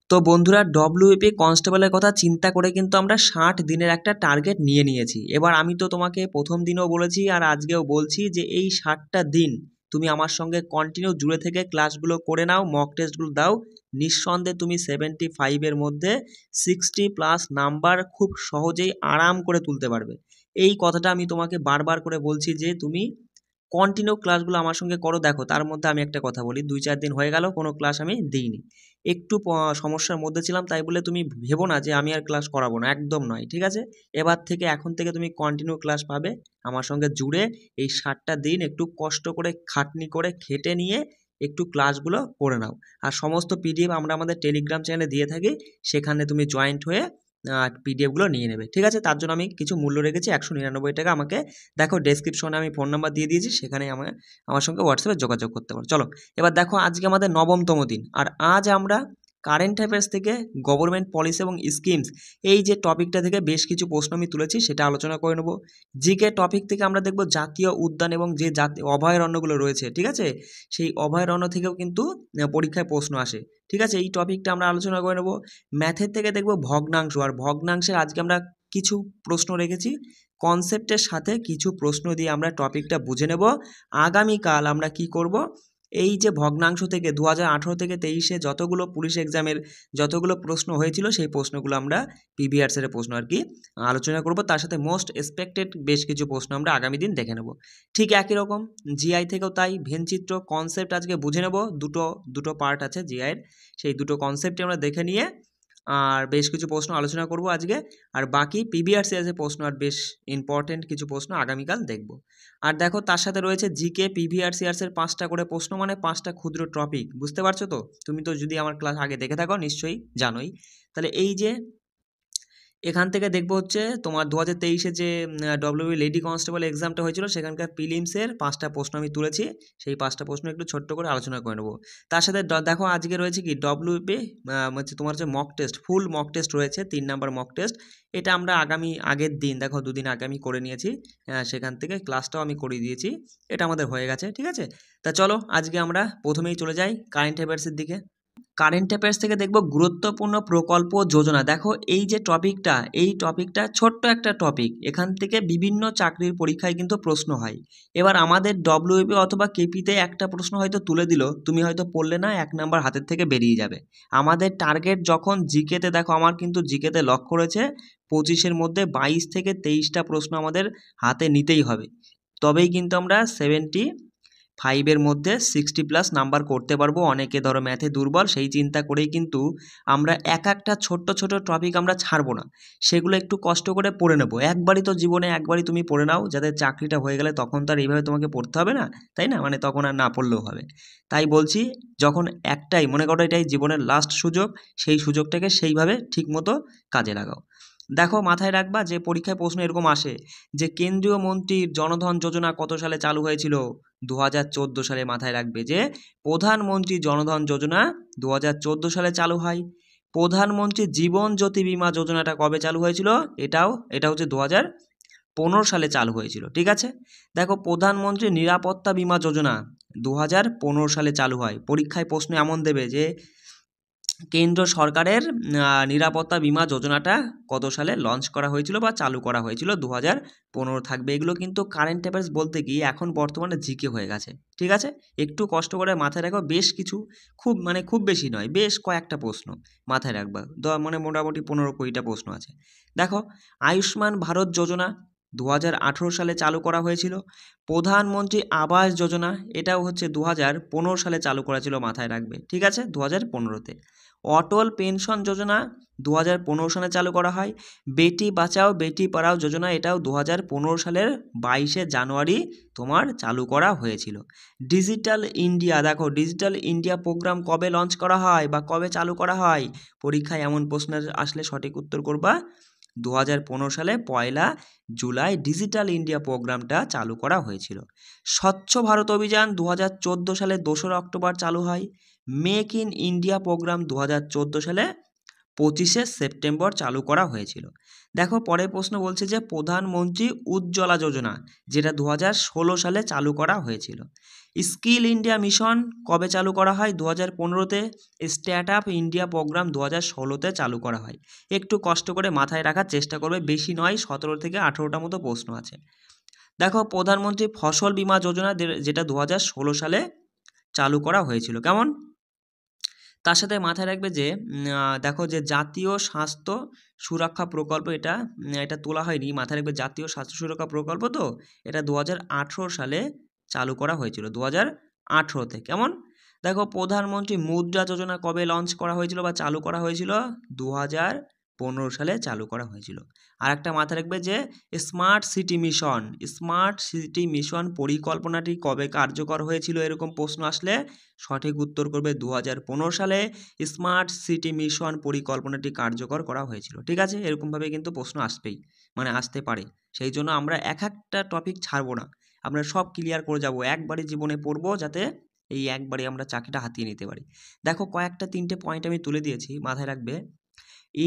তো বন্ধুরা, ডব্লিউপি কনস্টেবলের কথা চিন্তা করে কিন্তু আমরা 60 দিনের একটা টার্গেট নিয়ে নিয়েছি। এবার আমি তো তোমাকে প্রথম দিনও বলেছি আর আজকেও বলছি যে এই 60টা দিন তুমি আমার সঙ্গে কন্টিনিউ জুড়ে থেকে ক্লাসগুলো করে নাও, মক টেস্টগুলো দাও। নিঃসন্দেহে তুমি 75-এর মধ্যে 60+ নাম্বার খুব সহজেই আরাম করে তুলতে পারবে। এই কথাটা আমি তোমাকে বারবার করে বলছি যে তুমি কন্টিনিউ ক্লাসগুলো আমার সঙ্গে করো। দেখো, তার মধ্যে আমি একটা কথা বলি, 2-4 দিন হয়ে গেল কোনো ক্লাস আমি দিইনি, একটু সমস্যার মধ্যে ছিলাম, তাই বলে তুমি ভেবো না যে আমি আর ক্লাস করাবো না, একদম নয়, ঠিক আছে? এবার থেকে এখন থেকে তুমি কন্টিনিউ ক্লাস পাবে আমার সঙ্গে জুড়ে। এই 60টা দিন একটু কষ্ট করে খাটনি করে খেটে নিয়ে একটু ক্লাসগুলো করে নাও। আর সমস্ত পিডিএফ আমরা আমাদের টেলিগ্রাম চ্যানেলে দিয়ে থাকি, সেখানে তুমি জয়েন্ট হয়ে পিডিএফগুলো নিয়ে নেবে, ঠিক আছে? তার জন্য আমি কিছু মূল্য রেখেছি, 199 টাকা। আমাকে দেখো, ডেসক্রিপশনে আমি ফোন নাম্বার দিয়ে দিয়েছি, সেখানে আমার সঙ্গে হোয়াটসঅ্যাপে যোগাযোগ করতে পারো। চলো, এবার দেখো, আজকে আমাদের 9তম দিন, আর আজ আমরা কারেন্ট অ্যাফেয়ার্স থেকে গভর্নমেন্ট পলিসি এবং স্কিমস, এই যে টপিকটা থেকে বেশ কিছু প্রশ্ন আমি তুলেছি সেটা আলোচনা করে নেব। জিকে টপিক থেকে আমরা দেখব জাতীয় উদ্যান এবং যে অভয়ারণ্যগুলো রয়েছে, ঠিক আছে? সেই অভয়ারণ্য থেকেও কিন্তু পরীক্ষায় প্রশ্ন আসে, ঠিক আছে? এই টপিকটা আমরা আলোচনা করে নেব। ম্যাথের থেকে দেখব ভগ্নাংশ, আর ভগ্নাংশের আজকে আমরা কিছু প্রশ্ন রেখেছি, কনসেপ্টের সাথে কিছু প্রশ্ন দিয়ে আমরা টপিকটা বুঝে নেব। আগামীকাল আমরা কি করব, এই যে ভগ্নাংশ থেকে 2018 থেকে 23-এ যতগুলো পুলিশ এক্সামের যতগুলো প্রশ্ন হয়েছিল সেই প্রশ্নগুলো আমরা পিভিআরসের প্রশ্ন আর কি আলোচনা করব, তার সাথে মোস্ট এক্সপেক্টেড বেশ কিছু প্রশ্ন আমরা আগামী দিন দেখে নেব। ঠিক একই রকম জিআই থেকেও তাই, ভেনচিত্র কনসেপ্ট আজকে বুঝে নেব। দুটো পার্ট আছে জিআইয়ের, সেই দুটো কনসেপ্টে আমরা দেখে নিয়ে আর বেশ কিছু প্রশ্ন আলোচনা করব আজকে। আর বাকি পিভিআরসিএস এর প্রশ্ন আর বেশ ইম্পর্টেন্ট কিছু প্রশ্ন আগামীকাল দেখব। আর দেখো, তার সাথে রয়েছে জিকে পিভিআরসিএস এর 5টা করে প্রশ্ন, মানে 5টা ক্ষুদ্র টপিক, বুঝতে পারছো তো? তুমি তো যদি আমার ক্লাস আগে দেখে থাকো নিশ্চয়ই জানোই। তাহলে এই যে এখান থেকে দেখবো হচ্ছে তোমার 2023-এ যে ডব্লিউবি লেডি কনস্টেবল এক্সামটা হয়েছিল সেখানকার প্রিলিমসের 5টা প্রশ্ন আমি তুলেছি, সেই 5টা প্রশ্ন একটু ছোট্ট করে আলোচনা করে নেবো। তার সাথে দেখো, আজকে রয়েছে কি ডব্লিউবি হচ্ছে তোমার হচ্ছে mock test, full mock test রয়েছে, 3 নাম্বার মক টেস্ট। এটা আমরা আগের দিন, দেখো 2 দিন আগে আমি করে নিয়েছি, সেখান থেকে ক্লাসটাও আমি করিয়ে দিয়েছি, এটা আমাদের হয়ে গেছে, ঠিক আছে? তা চলো, আজকে আমরা প্রথমেই চলে যাই কারেন্ট অ্যাফেয়ার্সের দিকে। কারেন্ট অ্যাফেয়ার্স থেকে দেখব গুরুত্বপূর্ণ প্রকল্প যোজনা। দেখো, এই যে টপিকটা, এই টপিকটা ছোট্ট একটা টপিক, এখান থেকে বিভিন্ন চাকরির পরীক্ষায় কিন্তু প্রশ্ন হয়। এবার আমাদের ডব্লিউবি অথবা কেপিতে একটা প্রশ্ন হয়তো তুলে দিল, তুমি হয়তো পড়লে না, 1 নাম্বার হাতের থেকে বেরিয়ে যাবে। আমাদের টার্গেট যখন জিকেতে, দেখো আমার কিন্তু জিকেতে লক্ষ্য রয়েছে 25-এর মধ্যে 22 থেকে 23টা প্রশ্ন আমাদের হাতে নিতেই হবে, তবেই কিন্তু আমরা 75-এর মধ্যে 60+ নাম্বার করতে পারবো। অনেকে ধরো ম্যাথে দুর্বল, সেই চিন্তা করেই কিন্তু আমরা একটা ছোট্ট টপিক আমরা ছাড়বো না, সেগুলো একটু কষ্ট করে পড়ে নেবো। একবারই তো জীবনে, একবারই তুমি পড়ে নাও, যাতে চাকরিটা হয়ে গেলে তখন তো আর এইভাবে তোমাকে পড়তে হবে না, তাই না? মানে তখন আর না পড়লেও হবে। তাই বলছি, যখন একটাই মনে করো এটাই জীবনের লাস্ট সুযোগ, সেই সুযোগটাকে সেইভাবে ঠিকমতো কাজে লাগাও। দেখো, মাথায় রাখবা যে পরীক্ষায় প্রশ্ন এরকম আসে যে কেন্দ্রীয় মন্ত্রীর জনধন যোজনা কত সালে চালু হয়েছিল? 2014 সালে। মাথায় রাখবে যে প্রধানমন্ত্রী জনধন যোজনা 2014 সালে চালু হয়। প্রধানমন্ত্রী জীবন জ্যোতি বীমা যোজনাটা কবে চালু হয়েছিল? এটা হচ্ছে 2015 সালে চালু হয়েছিল, ঠিক আছে? দেখো, প্রধানমন্ত্রী নিরাপত্তা বীমা যোজনা 2015 সালে চালু হয়। পরীক্ষায় প্রশ্ন এমন দেবে যে কেন্দ্র সরকারের নিরাপত্তা বীমা যোজনাটা কত সালে লঞ্চ করা হয়েছিল বা চালু করা হয়েছিল? 2015 থাকবে। এগুলো কিন্তু কারেন্ট অ্যাফেয়ার্স বলতে কি এখন বর্তমানে জিকে হয়ে গেছে, ঠিক আছে? একটু কষ্ট করে মাথায় রাখো, বেশ কিছু, খুব বেশি নয়, বেশ কয়েকটা প্রশ্ন মাথায় রাখবা, মানে মোটামুটি 15-20টা প্রশ্ন আছে। দেখো, আয়ুষ্মান ভারত যোজনা 2018 সালে চালু করা হয়েছিল। প্রধানমন্ত্রী আবাস যোজনা, এটাও হচ্ছে 2015 সালে চালু করা ছিল, মাথায় রাখবে, ঠিক আছে? 2015-তে। অটল পেনশন যোজনা 2015 সালে চালু করা হয়। বেটি বাঁচাও বেটি পড়াও যোজনা, এটাও 2015 সালের 22শে জানুয়ারি তোমার চালু করা হয়েছিল। ডিজিটাল ইন্ডিয়া, দেখো ডিজিটাল ইন্ডিয়া প্রোগ্রাম কবে লঞ্চ করা হয় বা কবে চালু করা হয়? পরীক্ষায় এমন প্রশ্ন আসলে সঠিক উত্তর করবা 2015 সালে 1 জুলাই ডিজিটাল ইন্ডিয়া প্রোগ্রামটা চালু করা হয়েছিল। স্বচ্ছ ভারত অভিযান 2014 সালে 2রা অক্টোবর চালু হয়। মেক ইন ইন্ডিয়া প্রোগ্রাম 2014 সালে 25 সেপ্টেম্বর চালু করা হয়েছিল। দেখো পরের প্রশ্ন বলছে যে প্রধানমন্ত্রী উজ্জ্বলা যোজনা, যেটা 2016 সালে চালু করা হয়েছিল। স্কিল ইন্ডিয়া মিশন কবে চালু করা হয়? 2015-তে। স্টার্ট আপ ইন্ডিয়া প্রোগ্রাম 2016-তে চালু করা হয়। একটু কষ্ট করে মাথায় রাখার চেষ্টা করবে, বেশি নয়, 17 থেকে 18টা মতো প্রশ্ন আছে। দেখো প্রধানমন্ত্রী ফসল বীমা যোজনা, যেটা 2016 সালে চালু করা হয়েছিল। কেমন? তার সাথে মাথায় রাখবে যে দেখো যে জাতীয় স্বাস্থ্য সুরক্ষা প্রকল্প, এটা তোলা হয়নি, মাথায় রাখবে জাতীয় স্বাস্থ্য সুরক্ষা প্রকল্প, তো এটা 2018 সালে চালু করা হয়েছিল, 2018-তে। কেমন? দেখো প্রধানমন্ত্রী মুদ্রা যোজনা কবে লঞ্চ করা হয়েছিল বা চালু করা হয়েছিল? 2015 সালে চালু করা হয়েছিল। আর একটা মাথায় রাখবে যে স্মার্ট সিটি মিশন পরিকল্পনাটি কবে কার্যকর হয়েছিল, এরকম প্রশ্ন আসলে সঠিক উত্তর করবে 2015 সালে স্মার্ট সিটি মিশন পরিকল্পনাটি কার্যকর করা হয়েছিল। ঠিক আছে, এরকমভাবে কিন্তু প্রশ্ন আসবেই, মানে আসতে পারে। সেই জন্য আমরা একটা টপিক ছাড়বো না, আমরা সব ক্লিয়ার করে যাব, একবারই জীবনে পড়বো, যাতে এই একবারে আমরা চাকরিটা হাতিয়ে নিতে পারি। দেখো কয়েকটা 3টে পয়েন্ট আমি তুলে দিয়েছি, মাথায় রাখবে।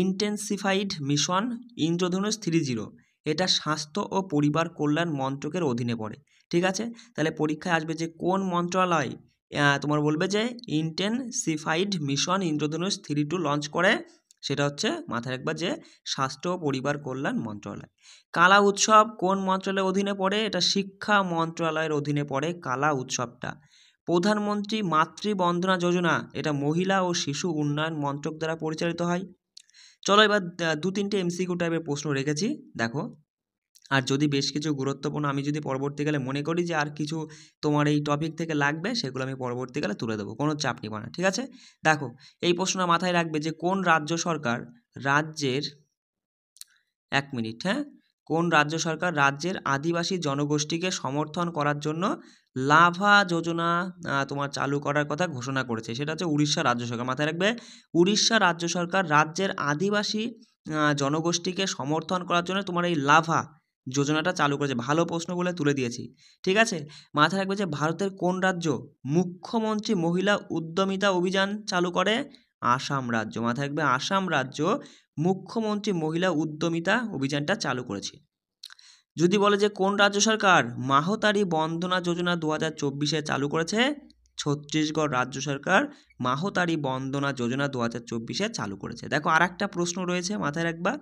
ইন্টেন্সিফাইড মিশন ইন্দ্রধনুষ 3.0, এটা স্বাস্থ্য ও পরিবার কল্যাণ মন্ত্রকের অধীনে পড়ে। ঠিক আছে, তাহলে পরীক্ষায় আসবে যে কোন মন্ত্রণালয় তোমার বলবে যে ইন্টেন্সিফাইড মিশন ইন্দ্রধনুষ 3.2 লঞ্চ করে, সেটা হচ্ছে মাথায় রাখবা যে স্বাস্থ্য ও পরিবার কল্যাণ মন্ত্রণালয়। কালা উৎসব কোন মন্ত্রণালয়ের অধীনে পড়ে? এটা শিক্ষা মন্ত্রণালয়ের অধীনে পড়ে কালা উৎসবটা। প্রধানমন্ত্রী মাতৃবন্দনা যোজনা, এটা মহিলা ও শিশু উন্নয়ন মন্ত্রক দ্বারা পরিচালিত হয়। চলো এবার 2-3টে এমসিকিউ টাইপের প্রশ্ন রেখেছি, দেখো। আর যদি বেশ কিছু গুরুত্বপূর্ণ আমি যদি পরবর্তীকালে মনে করি যে আর কিছু তোমার এই টপিক থেকে লাগবে, সেগুলো আমি পরবর্তীকালে তুলে দেবো, কোনো চাপ নিবা না। ঠিক আছে, দেখো এই প্রশ্নটা মাথায় রাখবে যে কোন রাজ্য সরকার রাজ্যের রাজ্যের আদিবাসী জনগোষ্ঠীকে সমর্থন করার জন্য লাভা যোজনা তোমার চালু করার কথা ঘোষণা করেছে? সেটা হচ্ছে উড়িষ্যা রাজ্য সরকার। মাথায় রাখবে উড়িষ্যা রাজ্য সরকার রাজ্যের আদিবাসী জনগোষ্ঠীকে সমর্থন করার জন্য তোমার এই লাভা যোজনাটা চালু করেছে। ভালো প্রশ্নগুলো তুলে দিয়েছি। ঠিক আছে, মাথায় রাখবে যে ভারতের কোন রাজ্য মুখ্যমন্ত্রী মহিলা উদ্যমিতা অভিযান চালু করে? আসাম রাজ্য। মাথায় রাখবে আসাম রাজ্য মুখ্যমন্ত্রী মহিলা উদ্যমিতা অভিযানটা চালু করেছে। যদি বলে যে কোন রাজ্য সরকার মাহতারি বন্দনা যোজনা 2024-এ চালু করেছে? ছত্তিশগড় রাজ্য সরকার মাহতারি বন্দনা যোজনা 2024-এ চালু করেছে। দেখো আর একটা প্রশ্ন রয়েছে, মাথায় রাখবা।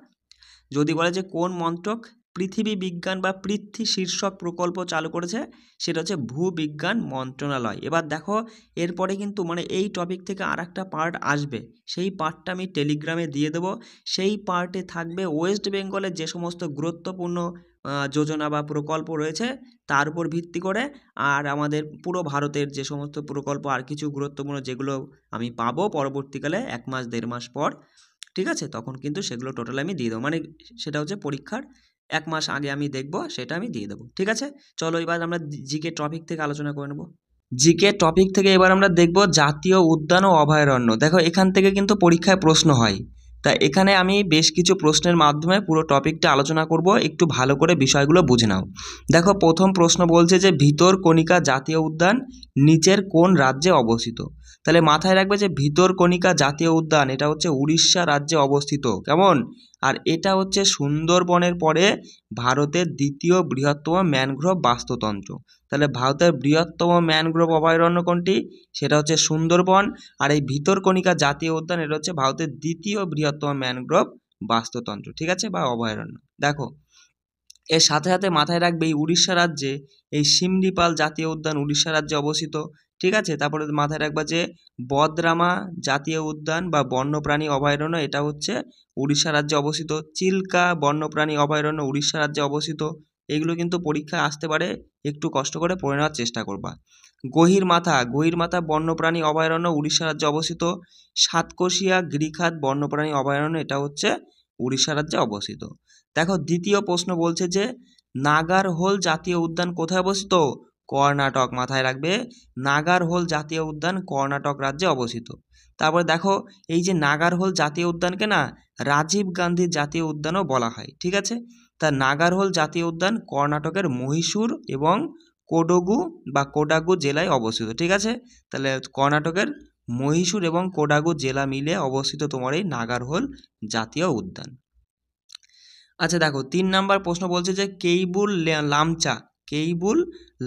যদি বলে যে কোন মন্ত্রক পৃথিবী বিজ্ঞান বা পৃথ্বী শীর্ষক প্রকল্প চালু করেছে? সেটা হচ্ছে ভূবিজ্ঞান মন্ত্রণালয়। এবার দেখো এরপরে কিন্তু মানে এই টপিক থেকে আর একটা পার্ট আসবে, সেই পার্টটা আমি টেলিগ্রামে দিয়ে দেবো। সেই পার্টে থাকবে ওয়েস্ট বেঙ্গলের যে সমস্ত গুরুত্বপূর্ণ যোজনা বা প্রকল্প রয়েছে তার উপর ভিত্তি করে, আর আমাদের পুরো ভারতের যে সমস্ত প্রকল্প আর কিছু গুরুত্বপূর্ণ যেগুলো আমি পাবো পরবর্তীকালে 1 মাস 1.5 মাস পর। ঠিক আছে, তখন কিন্তু সেগুলো টোটাল আমি দিয়ে দেবো, মানে সেটা হচ্ছে পরীক্ষার 1 মাস আগে আমি দেখবো, সেটা আমি দিয়ে দেবো। ঠিক আছে, চলো এবার আমরা জিকে টপিক থেকে আলোচনা করে নেব। জিকে টপিক থেকে এবার আমরা দেখব জাতীয় উদ্যান ও অভয়ারণ্য। দেখো এখান থেকে কিন্তু পরীক্ষায় প্রশ্ন হয়, তা এখানে আমি বেশ কিছু প্রশ্নের মাধ্যমে পুরো টপিকটা আলোচনা করব, একটু ভালো করে বিষয়গুলো বুঝে নাও। দেখো প্রথম প্রশ্ন বলছে যে ভিতরকণিকা জাতীয় উদ্যান নিচের কোন রাজ্যে অবস্থিত? তাহলে মাথায় রাখবে যে ভিতরকণিকা জাতীয় উদ্যান এটা হচ্ছে উড়িষ্যা রাজ্যে অবস্থিত। কেমন? আর এটা হচ্ছে সুন্দরবনের পরে ভারতের দ্বিতীয় বৃহত্তম ম্যানগ্রোভ বাস্তুতন্ত্র। তাহলে ভারতের বৃহত্তম ম্যানগ্রোভ অভয়ারণ্য কোনটি? সেটা হচ্ছে সুন্দরবন। আর এই ভিতরকণিকা জাতীয় উদ্যান এটা হচ্ছে ভারতের দ্বিতীয় বৃহত্তম ম্যানগ্রোভ বাস্তুতন্ত্র। ঠিক আছে, বা অভয়ারণ্য। দেখো এর সাথে সাথে মাথায় রাখবে এই উড়িষ্যা রাজ্যে এই সিমলিপাল জাতীয় উদ্যান উড়িষ্যা রাজ্যে অবস্থিত। ঠিক আছে, তারপরে মাথায় রাখবা যে বদরামা জাতীয় উদ্যান বা বন্যপ্রাণী অভয়ারণ্য এটা হচ্ছে উড়িষ্যা রাজ্যে অবস্থিত। চিল্কা বন্যপ্রাণী অভয়ারণ্য উড়িষ্যা রাজ্যে অবস্থিত। এগুলো কিন্তু পরীক্ষায় আসতে পারে, একটু কষ্ট করে পড়ে নেওয়ার চেষ্টা করবা। গহিরমাথা বন্যপ্রাণী অভয়ারণ্য উড়িষ্যা রাজ্যে অবস্থিত। সাতকোশিয়া গিরিখাত বন্যপ্রাণী অভয়ারণ্য এটা হচ্ছে উড়িষ্যা রাজ্যে অবস্থিত। দেখো দ্বিতীয় প্রশ্ন বলছে যে নাগারহোল জাতীয় উদ্যান কোথায় অবস্থিত? কর্ণাটক। মাথায় রাখবে নাগারহোল জাতীয় উদ্যান কর্ণাটক রাজ্যে অবস্থিত। তারপরে দেখো এই যে নাগারহোল জাতীয় উদ্যানকে না রাজীব গান্ধী জাতীয় উদ্যানও বলা হয়। ঠিক আছে, তা নাগারহোল জাতীয় উদ্যান কর্ণাটকের মহীশূর এবং কোডাগু জেলায় অবস্থিত। ঠিক আছে, তাহলে কর্ণাটকের মহীশূর এবং কোডাগু জেলা মিলে অবস্থিত তোমার এই নাগারহোল জাতীয় উদ্যান। আচ্ছা দেখো 3 নাম্বার প্রশ্ন বলছে যে কেইবুল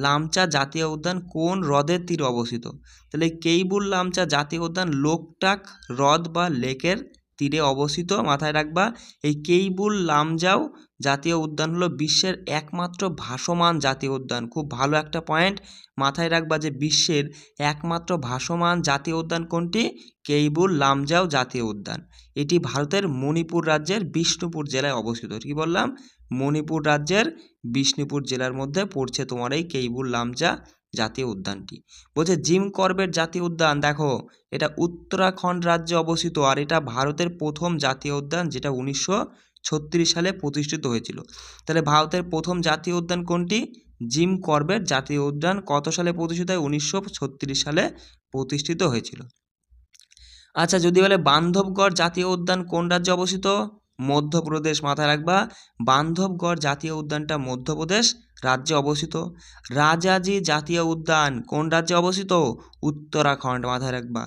লামচা জাতীয় উদ্যান কোন হ্রদের তীরে অবস্থিত? তাহলে কেইবুল লামচা জাতীয় উদ্যান লোকটাক হ্রদ বা লেকের তীরে অবস্থিত। মাথায় রাখবা এই কেইবুল লামজাও জাতীয় উদ্যান হলো বিশ্বের একমাত্র ভাসমান জাতীয় উদ্যান। খুব ভালো একটা পয়েন্ট মাথায় রাখবা যে বিশ্বের একমাত্র ভাসমান জাতীয় উদ্যান কোনটি? কেইবুল লামজাও জাতীয় উদ্যান। এটি ভারতের মণিপুর রাজ্যের বিষ্ণুপুর জেলায় অবস্থিত। কি বললাম? মণিপুর রাজ্যের বিষ্ণুপুর জেলার মধ্যে পড়ছে তোমার এই কেইবুল লামজা জাতীয় উদ্যানটি। বলছে জিম করবেট জাতীয় উদ্যান, দেখো এটা উত্তরাখণ্ড রাজ্যে অবস্থিত আর এটা ভারতের প্রথম জাতীয় উদ্যান যেটা 1936 সালে প্রতিষ্ঠিত হয়েছিল। তাহলে ভারতের প্রথম জাতীয় উদ্যান কোনটি? জিম করবেট জাতীয় উদ্যান কত সালে প্রতিষ্ঠিত হয়? 1936 সালে প্রতিষ্ঠিত হয়েছিল। আচ্ছা যদি বলে বান্ধবগড় জাতীয় উদ্যান কোন রাজ্যে অবস্থিত? মধ্যপ্রদেশ। মাথায় রাখবা বান্ধবগড় জাতীয় উদ্যানটা মধ্যপ্রদেশ রাজ্যে অবস্থিত। রাজাজি জাতীয় উদ্যান কোন রাজ্যে অবস্থিত? উত্তরাখণ্ড। মাথায় রাখবা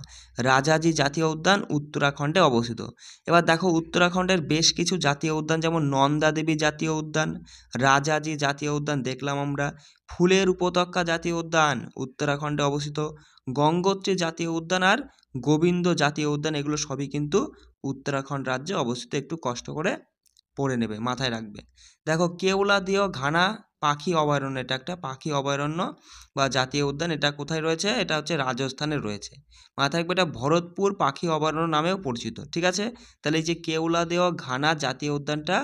রাজাজি জাতীয় উদ্যান উত্তরাখণ্ডে অবস্থিত। এবার দেখো উত্তরাখণ্ডের বেশ কিছু জাতীয় উদ্যান যেমন নন্দা দেবী জাতীয় উদ্যান, রাজাজি জাতীয় উদ্যান দেখলাম আমরা, ফুলের উপত্যকা জাতীয় উদ্যান উত্তরাখণ্ডে অবস্থিত, গঙ্গোত্রী জাতীয় উদ্যান আর গোবিন্দ জাতীয় উদ্যান এগুলো সবই কিন্তু উত্তরাখণ্ড রাজ্যে অবস্থিত। একটু কষ্ট করে পড়ে নেবে, মাথায় রাখবে। দেখো কেওলাদেও ঘানা পাখি অভয়ারণ্য, এটা একটা পাখি অভয়ারণ্য বা জাতীয় উদ্যান। এটা কোথায় রয়েছে? এটা হচ্ছে রাজস্থানে রয়েছে। মাথায় রাখবে এটা ভরতপুর পাখি অভয়ারণ্য নামেও পরিচিত। ঠিক আছে, তাহলে এই যে কেওলাদেও ঘানা জাতীয় উদ্যানটা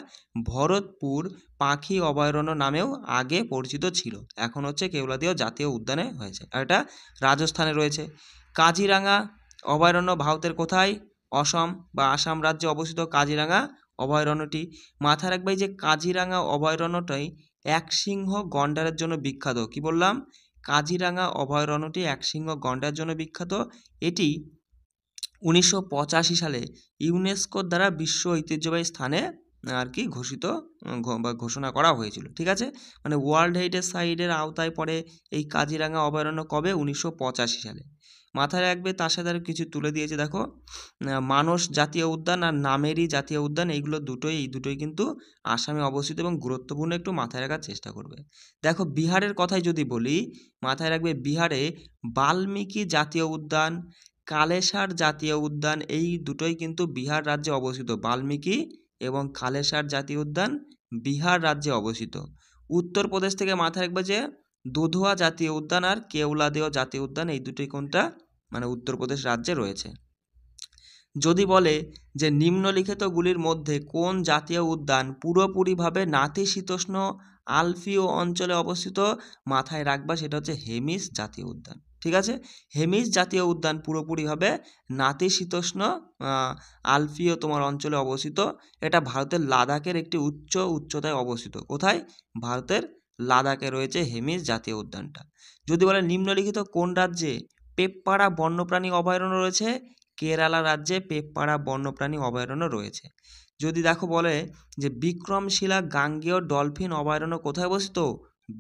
ভরতপুর পাখি অভয়ারণ্য নামেও আগে পরিচিত ছিল, এখন হচ্ছে কেওলাদেও জাতীয় উদ্যানে হয়েছে আর এটা রাজস্থানে রয়েছে। কাজিরাঙা অভয়ারণ্য ভারতের কোথায়? অসম বা আসাম রাজ্যে অবস্থিত কাজিরাঙা অভয়ারণ্যটি। মাথায় রাখবে যে কাজিরাঙা অভয়ারণ্যটাই একশৃঙ্গ গন্ডারের জন্য বিখ্যাত। কি বললাম? কাজিরাঙা অভয়ারণ্যটি একশৃঙ্গ গন্ডারের জন্য বিখ্যাত। এটি 1985 সালে ইউনেস্কোর দ্বারা বিশ্ব ঐতিহ্যবাহী স্থানে আর কি ঘোষণা করা হয়েছিল। ঠিক আছে, মানে ওয়ার্ল্ড হেরিটেজ সাইটের আওতায় পড়ে এই কাজিরাঙা অভয়ারণ্য কবে? 1985 সালে। মাথায় রাখবে তার সাথে আরও কিছু তুলে দিয়েছে দেখো, মানস জাতীয় উদ্যান আর নামেরি জাতীয় উদ্যান এই দুটোই কিন্তু আসামে অবস্থিত এবং গুরুত্বপূর্ণ, একটু মাথায় রাখার চেষ্টা করবে। দেখো বিহারের কথাই যদি বলি, মাথায় রাখবে বিহারে বাল্মীকি জাতীয় উদ্যান, কালেসার জাতীয় উদ্যান এই দুটোই কিন্তু বিহার রাজ্যে অবস্থিত। বাল্মীকি এবং কালেসার জাতীয় উদ্যান বিহার রাজ্যে অবস্থিত। উত্তরপ্রদেশ থেকে মাথায় রাখবে যে দুধওয়া জাতীয় উদ্যান আর কেওলাদেও জাতীয় উদ্যান এই দুটোই কোনটা? মানে উত্তরপ্রদেশ রাজ্যে রয়েছে। যদি বলে যে নিম্নলিখিতগুলির মধ্যে কোন জাতীয় উদ্যান পুরোপুরিভাবে নাতিশীতোষ্ণ আলপীয় অঞ্চলে অবস্থিত? মাথায় রাখবা সেটা হচ্ছে হেমিস জাতীয় উদ্যান। ঠিক আছে, হেমিস জাতীয় উদ্যান পুরোপুরিভাবে নাতিশীতোষ্ণ আলপীয় তোমার অঞ্চলে অবস্থিত। এটা ভারতের লাদাখের একটি উচ্চতায় অবস্থিত। কোথায়? ভারতের লাদাখে রয়েছে হেমিস জাতীয় উদ্যানটা। যদি বলে নিম্নলিখিত কোন রাজ্যে পেপ্পারা বন্যপ্রাণী অভয়ারণ্য রয়েছে? কেরালা রাজ্যে পেপ্পারা বন্যপ্রাণী অভয়ারণ্য রয়েছে। যদি দেখো বলে যে বিক্রমশিলা গাঙ্গেয় ডলফিন অভয়ারণ্য কোথায় অবস্থিত?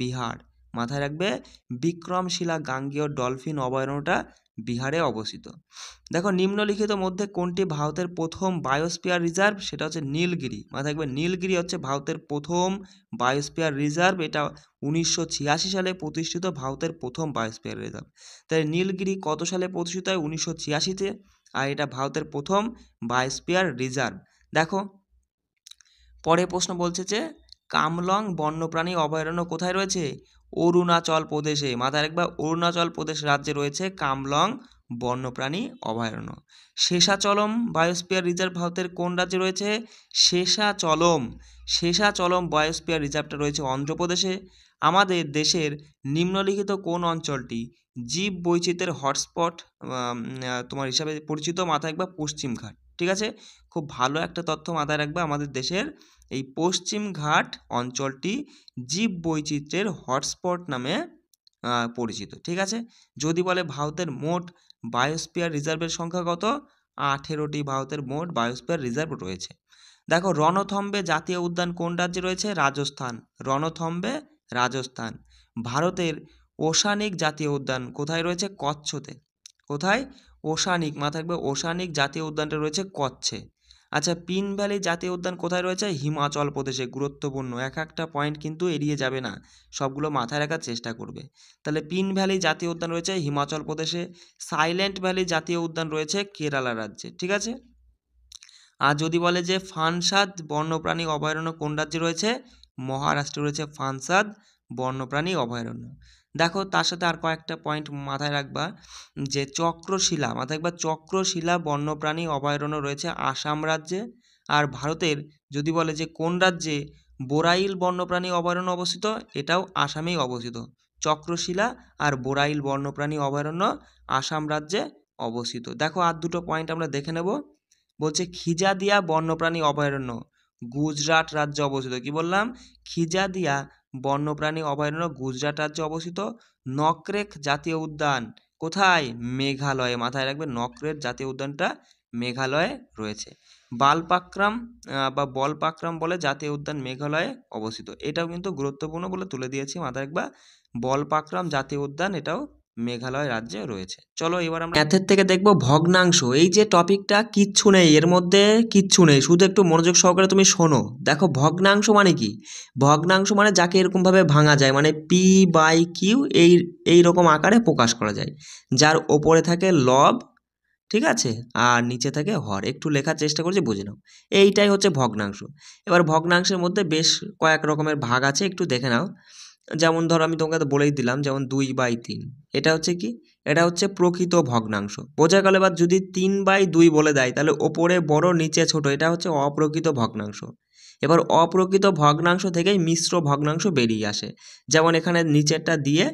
বিহার। মাথায় রাখবে বিক্রমশিলা গাঙ্গেয় ডলফিন অভয়ারণ্যটা বিহারে অবস্থিত। দেখো নিম্নলিখিত মধ্যে কোনটি ভারতের প্রথম বায়োস্ফিয়ার রিজার্ভ? সেটা হচ্ছে নীলগিরি। মাথায় রাখবে নীলগিরি হচ্ছে ভারতের প্রথম বায়োস্ফিয়ার রিজার্ভ। এটা 1986 সালে প্রতিষ্ঠিত ভারতের প্রথম বায়োস্ফিয়ার রিজার্ভ। তাই নীলগিরি কত সালে প্রতিষ্ঠিত হয়? 1986-তে। আর এটা ভারতের প্রথম বায়োস্ফিয়ার রিজার্ভ। দেখো পরে প্রশ্ন বলছে যে কামলং বন্যপ্রাণী অভয়ারণ্য কোথায় রয়েছে? অরুণাচল প্রদেশে। মাথায় রাখবা অরুণাচল প্রদেশ রাজ্যে রয়েছে কামলং বন্যপ্রাণী অভয়ারণ্য। শেষাচলম বায়োস্ফিয়ার রিজার্ভ ভারতের কোন রাজ্যে রয়েছে? শেষাচলম বায়োস্ফিয়ার রিজার্ভটা রয়েছে অন্ধ্রপ্রদেশে। আমাদের দেশের নিম্নলিখিত কোন অঞ্চলটি জীব বৈচিত্র্যের হটস্পট তোমার হিসাবে পরিচিত? মাথায় রাখবা পশ্চিমঘাট। ঠিক আছে, খুব ভালো একটা তথ্য মাথায় রাখবা, আমাদের দেশের এই পশ্চিমঘাট অঞ্চলটি জীব বৈচিত্র্যের হটস্পট নামে পরিচিত। ঠিক আছে, যদি বলে ভারতের মোট বায়োস্ফিয়ার রিজার্ভের সংখ্যা কত? 18টি ভারতের মোট বায়োস্ফিয়ার রিজার্ভ রয়েছে। দেখো রণথম্বে জাতীয় উদ্যান কোন রাজ্যে রয়েছে? রাজস্থান। রণথম্বে রাজস্থান। ভারতের ওশানিক জাতীয় উদ্যান কোথায় রয়েছে? কচ্ছতে। কোথায়? ওশানিক, মাথায় রাখবে ওশানিক জাতীয় উদ্যানটা রয়েছে কচ্ছে। আচ্ছা, পিন ভ্যালি জাতীয় উদ্যান কোথায় রয়েছে? হিমাচল প্রদেশে। গুরুত্বপূর্ণ, এক একটা পয়েন্ট কিন্তু এড়িয়ে যাবে না, সবগুলো মাথায় রাখার চেষ্টা করবে। তাহলে পিন ভ্যালি জাতীয় উদ্যান রয়েছে হিমাচল প্রদেশে। সাইলেন্ট ভ্যালি জাতীয় উদ্যান রয়েছে কেরালা রাজ্যে, ঠিক আছে। আর যদি বলে যে ফানসাদ বন্যপ্রাণী অভয়ারণ্য কোন রাজ্যে রয়েছে? মহারাষ্ট্রে রয়েছে ফানসাদ বন্যপ্রাণী অভয়ারণ্য। দেখো তার সাথে আর কয়েকটা পয়েন্ট মাথায় রাখবা, যে চক্রশিলা, মাথায় রাখবা চক্রশিলা বন্যপ্রাণী অভয়ারণ্য রয়েছে আসাম রাজ্যে। আর ভারতের যদি বলে যে কোন রাজ্যে বোরাইল বন্যপ্রাণী অভয়ারণ্য অবস্থিত, এটাও আসামেই অবস্থিত। চক্রশিলা আর বোরাইল বন্যপ্রাণী অভয়ারণ্য আসাম রাজ্যে অবস্থিত। দেখো আর দুটো পয়েন্ট আমরা দেখে নেব। বলছে খিজাদিয়া বন্যপ্রাণী অভয়ারণ্য গুজরাট রাজ্যে অবস্থিত। কি বললাম? খিজাদিয়া বন্যপ্রাণী অভয়ারণ্য গুজরাট রাজ্যে অবস্থিত। নকরেক জাতীয় উদ্যান কোথায়? মেঘালয়ে। মাথায় রাখবে নকরেক জাতীয় উদ্যানটা মেঘালয়ে রয়েছে। বালপাক্রাম বা বলপাক্রাম বলে জাতীয় উদ্যান মেঘালয়ে অবস্থিত। এটাও কিন্তু গুরুত্বপূর্ণ বলে তুলে দিয়েছি, মাথায় রাখবা বলপাক্রাম জাতীয় উদ্যান এটাও মেঘালয় রাজ্যে রয়েছে। চলো এবার আমরা ম্যাথের থেকে দেখবো ভগ্নাংশ। এই যে টপিকটা কিচ্ছু নেই এর মধ্যে, কিচ্ছু নেই, শুধু একটু মনোযোগ সহকারে তুমি শোনো। দেখো ভগ্নাংশ মানে কি? ভগ্নাংশ মানে যাকে এরকমভাবে ভাঙা যায়, মানে পি বাই কিউ এই রকম আকারে প্রকাশ করা যায়, যার ওপরে থাকে লব, ঠিক আছে, আর নিচে থাকে হর। একটু লেখার চেষ্টা করছি, বুঝে নাও। এইটাই হচ্ছে ভগ্নাংশ। এবার ভগ্নাংশের মধ্যে বেশ কয়েক রকমের ভাগ আছে, একটু দেখে নাও। যেমন ধরো আমি তোমাকে তো বলেই দিলাম, যেমন 2/3, এটা হচ্ছে কি? এটা হচ্ছে প্রকৃত ভগ্নাংশ। বোঝা গেল? এবার যদি 3/2 বলে দেয় তাহলে ওপরে বড় নিচে ছোট, এটা হচ্ছে অপ্রকৃত ভগ্নাংশ। এবার অপ্রকৃত ভগ্নাংশ থেকেই মিশ্র ভগ্নাংশ বেরিয়ে আসে। যেমন এখানে নিচেরটা দিয়ে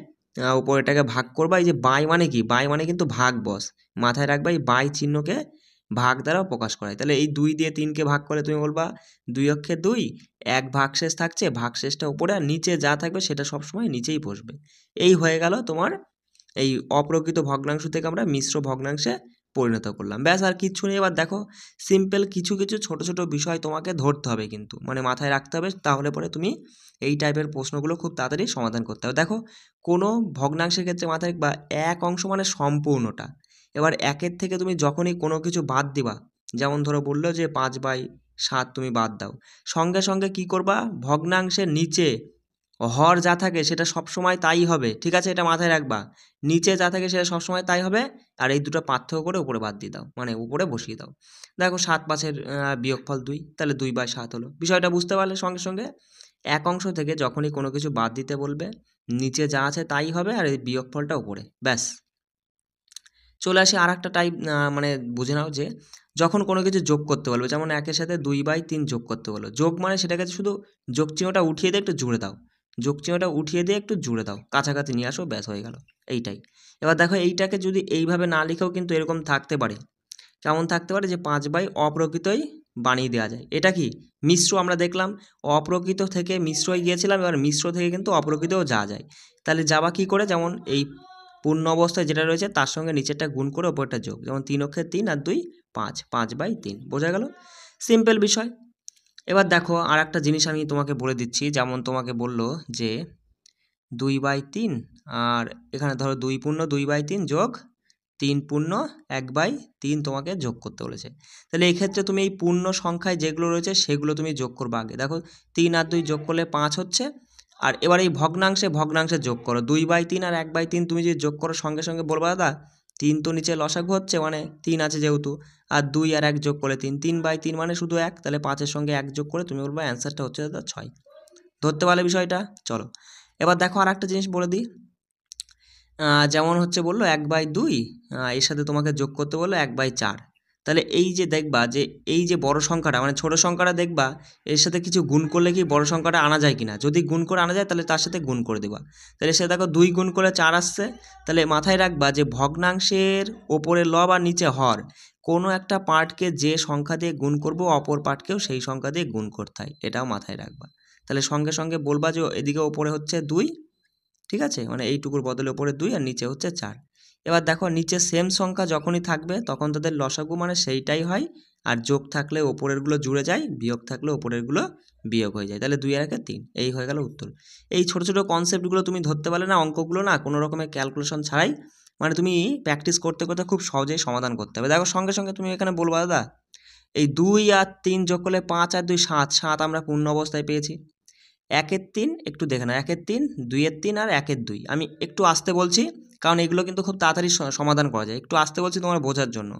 উপরেটাকে ভাগ করবা। এই যে বাই মানে কি? বাই মানে কিন্তু ভাগ বস। মাথায় রাখবা এই বাই চিহ্নকে ভাগ দ্বারা প্রকাশ করা হয়। তাহলে এই 2 দিয়ে 3কে ভাগ করে তুমি বলবা 2 অক্ষে 2, এক ভাগশেষ থাকছে, ভাগশেষটা উপরে, আর নিচে যা থাকবে সেটা সবসময় নিচেই বসবে। এই হয়ে গেল তোমার এই অপ্রকৃত ভগ্নাংশ থেকে আমরা মিশ্র ভগ্নাংশে পরিণত করলাম। ব্যাস, আর কিচ্ছু নেই। এবার দেখো সিম্পল কিছু কিছু ছোট ছোট বিষয় তোমাকে ধরতে হবে, কিন্তু মানে মাথায় রাখতে হবে, তাহলে পরে তুমি এই টাইপের প্রশ্নগুলো খুব তাড়াতাড়ি সমাধান করতে হবে। দেখো কোনো ভগ্নাংশের ক্ষেত্রে মাথায় রাখবা এক অংশ মানে সম্পূর্ণটা। এবার একের থেকে তুমি যখনই কোনো কিছু বাদ দিবা, যেমন ধরো বললো যে 5/7 তুমি বাদ দাও, সঙ্গে সঙ্গে কি করবা? ভগ্নাংশের নিচে হর যা থাকে সেটা সবসময় তাই হবে, ঠিক আছে, এটা মাথায় রাখবা। নিচে যা থাকে সেটা সবসময় তাই হবে, আর এই দুটো পার্থক্য করে উপরে বাদ দিয়ে দাও, মানে উপরে বসিয়ে দাও। দেখো 7/5 বিয়োগফল 2, তাহলে 2/7 হলো। বিষয়টা বুঝতে পারলে? সঙ্গে সঙ্গে এক অংশ থেকে যখনই কোনো কিছু বাদ দিতে বলবে, নিচে যা আছে তাই হবে, আর এই বিয়োগফলটা উপরে, ব্যাস। চলে আসি আর একটা টাইপ, মানে বুঝে নাও যে যখন কোনো কিছু যোগ করতে বলবে, যেমন 1-এর সাথে 2/3 যোগ করতে বলো, যোগ মানে সেটাকে শুধু যোগ চিহ্নটা উঠিয়ে দিয়ে একটু জুড়ে দাও, যোগ চিহ্নটা উঠিয়ে দিয়ে একটু জুড়ে দাও, কাছাকাছি নিয়ে আসো, ব্যাস হয়ে গেল। এইটাই। এবার দেখো এইটাকে যদি এইভাবে না লিখেও কিন্তু এরকম থাকতে পারে। কেমন থাকতে পারে? যে 5 অপ্রকৃতই বানিয়ে দেওয়া যায়। এটা কি? মিশ্র। আমরা দেখলাম অপ্রকৃত থেকে মিশ্রই গিয়েছিলাম, এবার মিশ্র থেকে কিন্তু অপ্রকৃতও যাওয়া যায়। তাহলে যাবা কি করে? যেমন এই পূর্ণ অবস্থায় যেটা রয়েছে তার সঙ্গে নিচেরটা গুণ করে ওপরটা যোগ, যেমন 3 অক্ষে 3 আর 2 5, 5/3। বোঝা গেল? সিম্পল বিষয়। এবার দেখো আর একটা জিনিস আমি তোমাকে বলে দিচ্ছি, যেমন তোমাকে বললো যে 2/3, আর এখানে ধরো 2 পূর্ণ 2/3 যোগ 3 পূর্ণ 1/3 তোমাকে যোগ করতে বলেছে। তাহলে এই ক্ষেত্রে তুমি এই পূর্ণ সংখ্যায় যেগুলো রয়েছে সেগুলো তুমি যোগ করবে আগে। দেখো 3 আর 2 যোগ করলে 5 হচ্ছে, আর এবার এই ভগ্নাংশে যোগ করো 2/3 আর 1/3 তুমি যদি যোগ করো, সঙ্গে সঙ্গে বলবা দাদা 3 তো নিচে লসাগু হচ্ছে, মানে 3 আছে যেহেতু, আর 2 আর 1 যোগ করলে 3, 3/3 মানে শুধু 1, তাহলে 5-এর সঙ্গে 1 যোগ করে তুমি বলবা অ্যান্সারটা হচ্ছে দাদা 6। ধরতে পারলে বিষয়টা? চলো এবার দেখো আর একটা জিনিস বলে দিই। যেমন হচ্ছে বললো 1/2, এর সাথে তোমাকে যোগ করতে বললো 1/4। তাহলে এই যে দেখবা যে এই যে বড় সংখ্যাটা মানে ছোট সংখ্যাটা দেখবা এর সাথে কিছু গুণ করলে কি বড় সংখ্যাটা আনা যায় কিনা, যদি গুণ করে আনা যায় তাহলে তার সাথে গুণ করে দেবা। তাহলে সে দেখো 2 গুণ করে 4 আসছে। তাহলে মাথায় রাখবা যে ভগ্নাংশের ওপরে লব আর নিচে হর, কোনো একটা পার্টকে যে সংখ্যা দিয়ে গুণ করব অপর পার্টকেও সেই সংখ্যা দিয়ে গুণ করতে হয়, এটাও মাথায় রাখবা। তাহলে সঙ্গে সঙ্গে বলবা যে এদিকে ওপরে হচ্ছে 2, ঠিক আছে, মানে এইটুকুর বদলে ওপরে 2 আর নিচে হচ্ছে 4। এবার দেখো নিচে সেম সংখ্যা যখনই থাকবে তখন তাদের লসাগু মানে সেইটাই হয়, আর যোগ থাকলে ওপরেরগুলো জুড়ে যায়, বিয়োগ থাকলে ওপরেরগুলো বিয়োগ হয়ে যায়। তাহলে 2 আর 1 3, এই হয়ে গেল উত্তর। এই ছোটো ছোটো কনসেপ্টগুলো তুমি ধরতে পারলে না, অঙ্কগুলো না কোনো রকমের ক্যালকুলেশন ছাড়াই মানে তুমি প্র্যাকটিস করতে করতে খুব সহজেই সমাধান করতে হবে। দেখো সঙ্গে সঙ্গে তুমি এখানে বলবা দাদা এই 2 আর 3 যোগ করলে 5 আর 2 7, 7 আমরা পূর্ণ অবস্থায় পেয়েছি। 1-এর 3 একটু দেখে নাও, 1-এর 3, 2-এর 3 আর 1-এর 2। আমি একটু আস্তে বলছি কারণ এগুলো কিন্তু খুব তাড়াতাড়ি সমাধান করা যায়। একটু আস্তে বলছি তোমার বোঝার জন্য।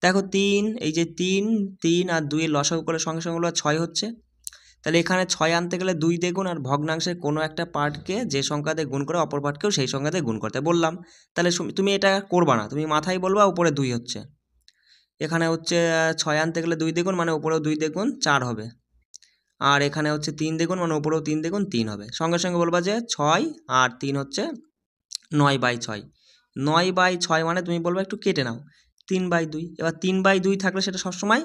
দেখো 3, এই যে 3 আর 2 এর লসাগু করে সঙ্গে সঙ্গে 6 হচ্ছে। তাহলে এখানে 6 আনতে গেলে 2 দিয়ে গুণ আর ভগ্নাংশের কোনো একটা পার্টকে যে সংখ্যা দিয়ে গুণ করে অপর পার্টকেও সেই সংখ্যা দিয়ে গুণ করতে বললাম। তাহলে তুমি এটা করবা না, তুমি মাথায় বলবা উপরে 2 হচ্ছে। এখানে হচ্ছে 6 আনতে গেলে 2 দিয়ে গুণ মানে উপরেও 2 দিয়ে গুণ 4 হবে। আর এখানে হচ্ছে 3 দিয়ে গুণ মানে উপরেও 3 দিয়ে গুণ 3 হবে। সঙ্গে সঙ্গে বলবা যে 6 আর 3 হচ্ছে 9/6। 9/6 মানে তুমি বলবা একটু কেটে নাও 3/2। এবার 3/2 থাকলে সেটা সবসময়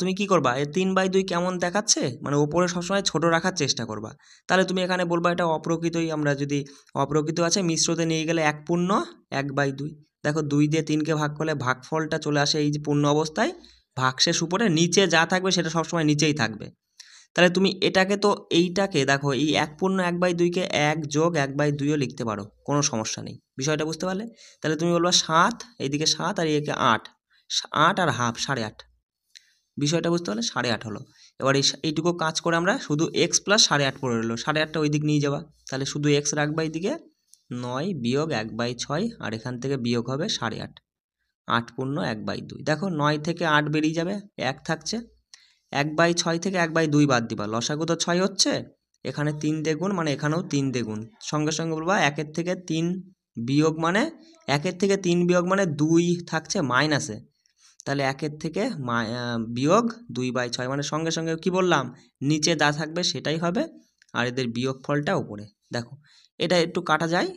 তুমি কি করবা, এই 3/2 কেমন দেখাচ্ছে মানে ওপরে সবসময় ছোট রাখার চেষ্টা করবা। তাহলে তুমি এখানে বলবা এটা অপ্রকৃতই, আমরা যদি অপ্রকৃত আছে মিশ্রতে নিয়ে গেলে 1 পূর্ণ 1/2। দেখো 2 দিয়ে 3কে ভাগ করলে ভাগফলটা চলে আসে এই যে পূর্ণ অবস্থায়, ভাগশেষ উপরে, নিচে যা থাকবে সেটা সবসময় নিচেই থাকবে। তাহলে তুমি এটাকে তো এইটাকে দেখো এই 1 পূর্ণ 1/2কে 1 যোগ 1/2ও লিখতে পারো, কোনো সমস্যা নেই। বিষয়টা বুঝতে পারলে? তাহলে তুমি বলবা 7, এইদিকে 7 আর এদিকে 8, 8 আর হাফ 8.5। বিষয়টা বুঝতে পারলে? 8.5 হলো। এবার এইটুকু কাজ করে আমরা শুধু এক্স প্লাস 8.5 পড়ে রইলো, 8.5টা ওই দিক নিয়ে যাবা। তাহলে শুধু এক্স রাখবা এইদিকে, 9 বিয়োগ 1/6 আর এখান থেকে বিয়োগ হবে 8.5, 8 পূর্ণ 1/2। দেখো 9 থেকে 8 বেরিয়ে যাবে, 1 থাকছে। 1/6 থেকে 1/2 বাদ দিবা, লসাগু তো 6 হচ্ছে, এখানে 3 দিয়ে গুণ মানে এখানেও 3 দিয়ে গুণ। সঙ্গে সঙ্গে বলবা 1-এর থেকে 3 বিয়োগ মানে 1-এর থেকে 3 বিয়োগ মানে 2 থাকছে মাইনাসে। তাহলে 1-এর থেকে বিয়োগ 2/6 মানে সঙ্গে সঙ্গে কি বললাম, নিচে যা থাকবে সেটাই হবে আর এদের বিয়োগ ফলটা উপরে। দেখো এটা একটু কাটা যায়,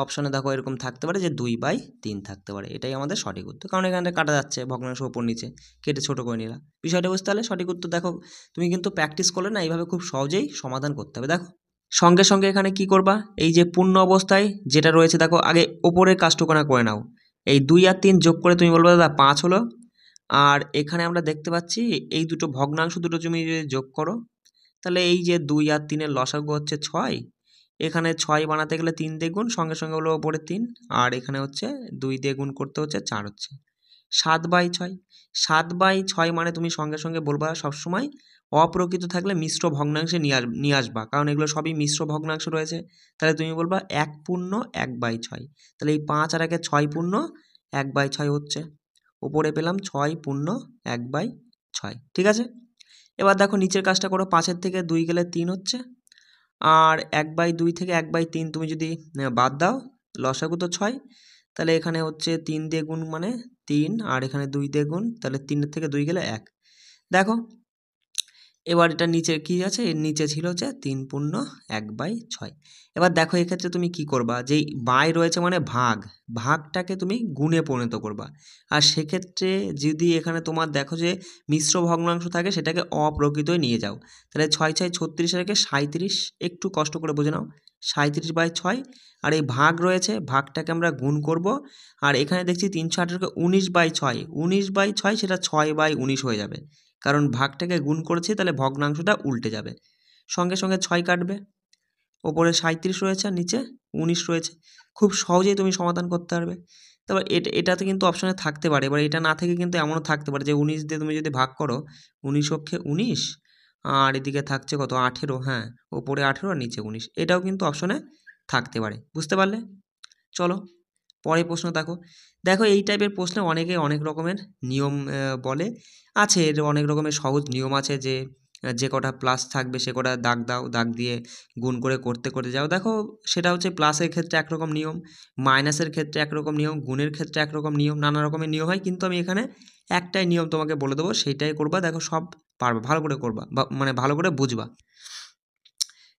অপশনে দেখো এরকম থাকতে পারে যে 2/3 থাকতে পারে। এটাই আমাদের সঠিক উত্তর, কারণ এখানে কাটা যাচ্ছে ভগ্নাংশ উপর নিচে, কেটে ছোট করে নিলাম। বিষয়টা বুঝতে পারলে? সঠিক উত্তর দেখো তুমি কিন্তু প্র্যাকটিস করলে না এইভাবে খুব সহজেই সমাধান করতে হবে। দেখো সঙ্গে সঙ্গে এখানে কি করবা, এই যে পূর্ণ অবস্থায় যেটা রয়েছে দেখো আগে ওপরের কাজটুকুনা করে নাও। এই 2 আর 3 যোগ করে তুমি বলবে দাদা 5 হলো। আর এখানে আমরা দেখতে পাচ্ছি এই দুটো ভগ্নাংশ দুটো তুমি যদি যোগ করো তাহলে এই যে 2 আর 3 এর লসাগু হচ্ছে 6। এখানে 6 বানাতে গেলে 3 দিয়ে গুণ, সঙ্গে সঙ্গে হলো ওপরে 3 আর এখানে হচ্ছে 2 দিয়ে গুণ করতে হচ্ছে 4 হচ্ছে 7/6। 7/6 মানে তুমি সঙ্গে সঙ্গে বলবা সবসময় অপ্রকৃত থাকলে মিশ্র ভগ্নাংশে নিয়ে আসবা, কারণ এগুলো সবই মিশ্র ভগ্নাংশ রয়েছে। তাহলে তুমি বলবা 1 পূর্ণ 1/6। তাহলে এই 5 আর 1-এ 6 পূর্ণ 1/6 হচ্ছে, উপরে পেলাম 6 পূর্ণ 1/6। ঠিক আছে? এবার দেখো নিচের কাজটা করো, 5-এর থেকে 2 গেলে 3 হচ্ছে আর 1/2 থেকে 1/3 তুমি যদি বাদ দাও, লসাগু তো 6, তাহলে এখানে হচ্ছে 3 দিয়ে গুণ মানে 3 আর এখানে 2 দিয়ে গুণ, তাহলে 3-এর থেকে 2 গেলে 1। দেখো এবার এটা নিচে কি আছে, এর নিচে ছিল হচ্ছে 3 পূর্ণ 1/6। এবার দেখো এক্ষেত্রে তুমি কি করবা, যেই বাই রয়েছে মানে ভাগটাকে তুমি গুণে পরিণত করবা। আর সেক্ষেত্রে যদি এখানে তোমার দেখো যে মিশ্র ভগ্নাংশ থাকে সেটাকে অপ্রকৃতই নিয়ে যাও। তাহলে 6 36 রেখে 37, একটু কষ্ট করে বুঝে নাও, 37/6। আর এই ভাগ রয়েছে, ভাগটাকে আমরা গুণ করব। আর এখানে দেখছি 318কে 19/6, 19/6 সেটা 6/19 হয়ে যাবে, কারণ ভাগটাকে গুণ করেছি, তাহলে ভগ্নাংশটা উল্টে যাবে। সঙ্গে সঙ্গে 6 কাটবে, ওপরে 37 রয়েছে আর নিচে 19 রয়েছে। খুব সহজেই তুমি সমাধান করতে পারবে। তারপর এটাতে কিন্তু অপশনে থাকতে পারে, এবার এটা না থেকে কিন্তু এমনও থাকতে পারে যে 19 দিয়ে তুমি যদি ভাগ করো, 19 অক্ষে 19 আর এদিকে থাকছে কত 18, হ্যাঁ ওপরে 18 আর নিচে 19, এটাও কিন্তু অপশনে থাকতে পারে। বুঝতে পারলে? চলো পরের প্রশ্ন দেখো। দেখো এই টাইপের প্রশ্নে অনেকে অনেক রকমের নিয়ম বলে, আছে এর অনেক রকমের সহজ নিয়ম আছে যে যে কটা প্লাস থাকবে সে কটা দাগ দাও, দাগ দিয়ে গুণ করে করতে যাও। দেখো সেটা হচ্ছে প্লাসের ক্ষেত্রে একরকম নিয়ম, মাইনাসের ক্ষেত্রে একরকম নিয়ম, গুণের ক্ষেত্রে একরকম নিয়ম, নানা রকমের নিয়ম হয়, কিন্তু আমি এখানে একটাই নিয়ম তোমাকে বলে দেবো, সেইটাই করবা। দেখো সব পারবে, ভালো করে করবা, মানে ভালো করে বুঝবা।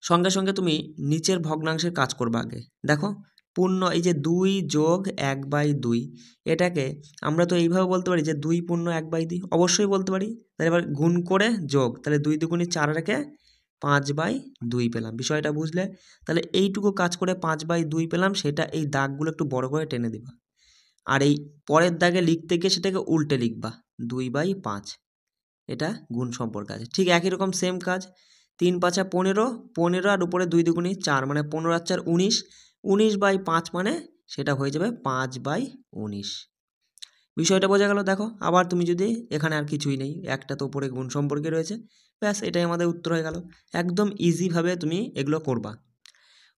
সঙ্গে সঙ্গে তুমি নিচের ভগ্নাংশের কাজ করবা আগে। দেখো পূর্ণ এই যে 2 যোগ 1/2, এটাকে আমরা তো এইভাবে বলতে পারি যে 2 পূর্ণ 1/2, অবশ্যই বলতে পারি। তাহলে এবার গুণ করে যোগ, তাহলে 2 দুগুণে 4 রেখে 5/2 পেলাম। বিষয়টা বুঝলে? তাহলে এইটুকু কাজ করে 5/2 পেলাম, সেটা এই দাগগুলো একটু বড় করে টেনে দিবা। আর এই পরের দাগে লিখতে গিয়ে সেটাকে উল্টে লিখবা 2/5, এটা গুণ সম্পর্ক আছে। ঠিক একই রকম সেম কাজ, 3 5 15, 15 আর উপরে 2 দুগুণে 4 মানে 15 আর 4 19, 19/5 মানে সেটা হয়ে যাবে 5/19। বিষয়টা বোঝা গেল। দেখো আবার তুমি যদি এখানে আর কিছুই নেই, একটা তো উপরে গুণ সম্পর্কে রয়েছে, ব্যাস এটাই আমাদের উত্তর হয়ে গেল। একদম ইজিভাবে তুমি এগুলো করবা,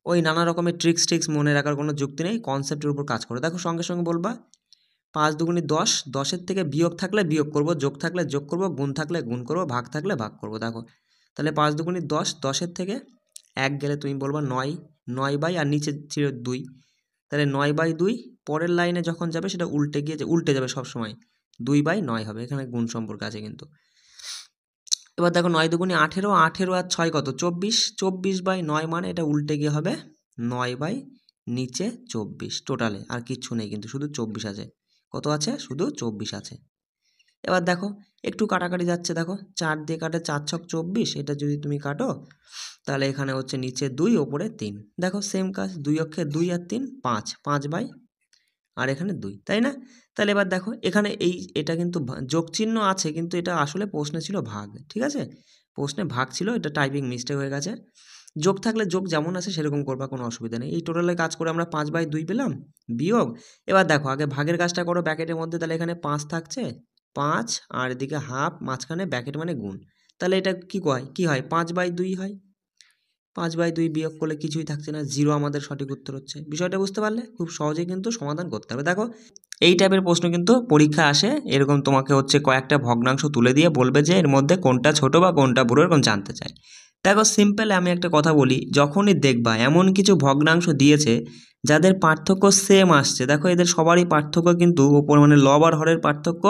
ওই নানা রকমের ট্রিক্স মনে রাখার কোনো যুক্তি নেই, কনসেপ্টের উপর কাজ করো। দেখো সঙ্গে সঙ্গে বলবা 5 দুগুণে 10, 10-এর থেকে বিয়োগ থাকলে বিয়োগ করব, যোগ থাকলে যোগ করব, গুণ থাকলে গুণ করব, ভাগ থাকলে ভাগ করব। দেখো তাহলে 5 দুগুণে 10, 10-এর থেকে 1 গেলে তুমি বলবা 9, 9 বাই আর নিচে ছিল 2, তাহলে 9/2। পরের লাইনে যখন যাবে সেটা উল্টে যাবে সবসময়, 2/9 হবে, এখানে গুণ সম্পর্ক আছে কিন্তু। এবার দেখো 9 দুগুণে 18, 18 আর 6 কত 24, 24/9 মানে এটা উল্টে গিয়ে হবে 9/24 টোটালে, আর কিচ্ছু নেই কিন্তু, শুধু 24 আছে। কত আছে? শুধু 24 আছে। এবার দেখো একটু কাটাকাটি যাচ্ছে, দেখো 4 দিয়ে কাটে 4 ছক 24, এটা যদি তুমি কাটো তাহলে এখানে হচ্ছে নিচে 2 ওপরে 3। দেখো সেম কাজ, 2 অক্ষে 2 আর 3 5, 5 বাই আর এখানে 2, তাই না? তাহলে এবার দেখো এখানে এটা কিন্তু যোগ চিহ্ন আছে, কিন্তু এটা আসলে প্রশ্নে ছিল ভাগ, ঠিক আছে? প্রশ্নে ভাগ ছিল, এটা টাইপিং মিস্টেক হয়ে গেছে। যোগ থাকলে যোগ যেমন আছে সেরকম করবা, কোনো অসুবিধা নেই। এই টোটালে কাজ করে আমরা 5/2 পেলাম, বিয়োগ। এবার দেখো আগে ভাগের কাজটা করো ব্যাকেটের মধ্যে, তাহলে এখানে 5 থাকছে, 5 আর এদিকে হাফ, মাঝখানে ব্যাকেট মানে গুণ, তাহলে এটা কি হয় 5/2 হয়। 5/2 বিয়োগ করলে কিছুই থাকছে না, 0 আমাদের সঠিক উত্তর হচ্ছে। বিষয়টা বুঝতে পারলে? খুব সহজেই কিন্তু সমাধান করতে হবে। দেখো এই টাইপের প্রশ্ন কিন্তু পরীক্ষা আসে, এরকম তোমাকে হচ্ছে কয়েকটা ভগ্নাংশ তুলে দিয়ে বলবে যে এর মধ্যে কোনটা ছোট বা কোনটা বড়, এরকম জানতে চাই। দেখো সিম্পল আমি একটা কথা বলি, যখনই দেখবা এমন কিছু ভগ্নাংশ দিয়েছে যাদের পার্থক্য সেম আসছে, দেখো এদের সবারই পার্থক্য কিন্তু ওপর মানে লব আর হরের পার্থক্য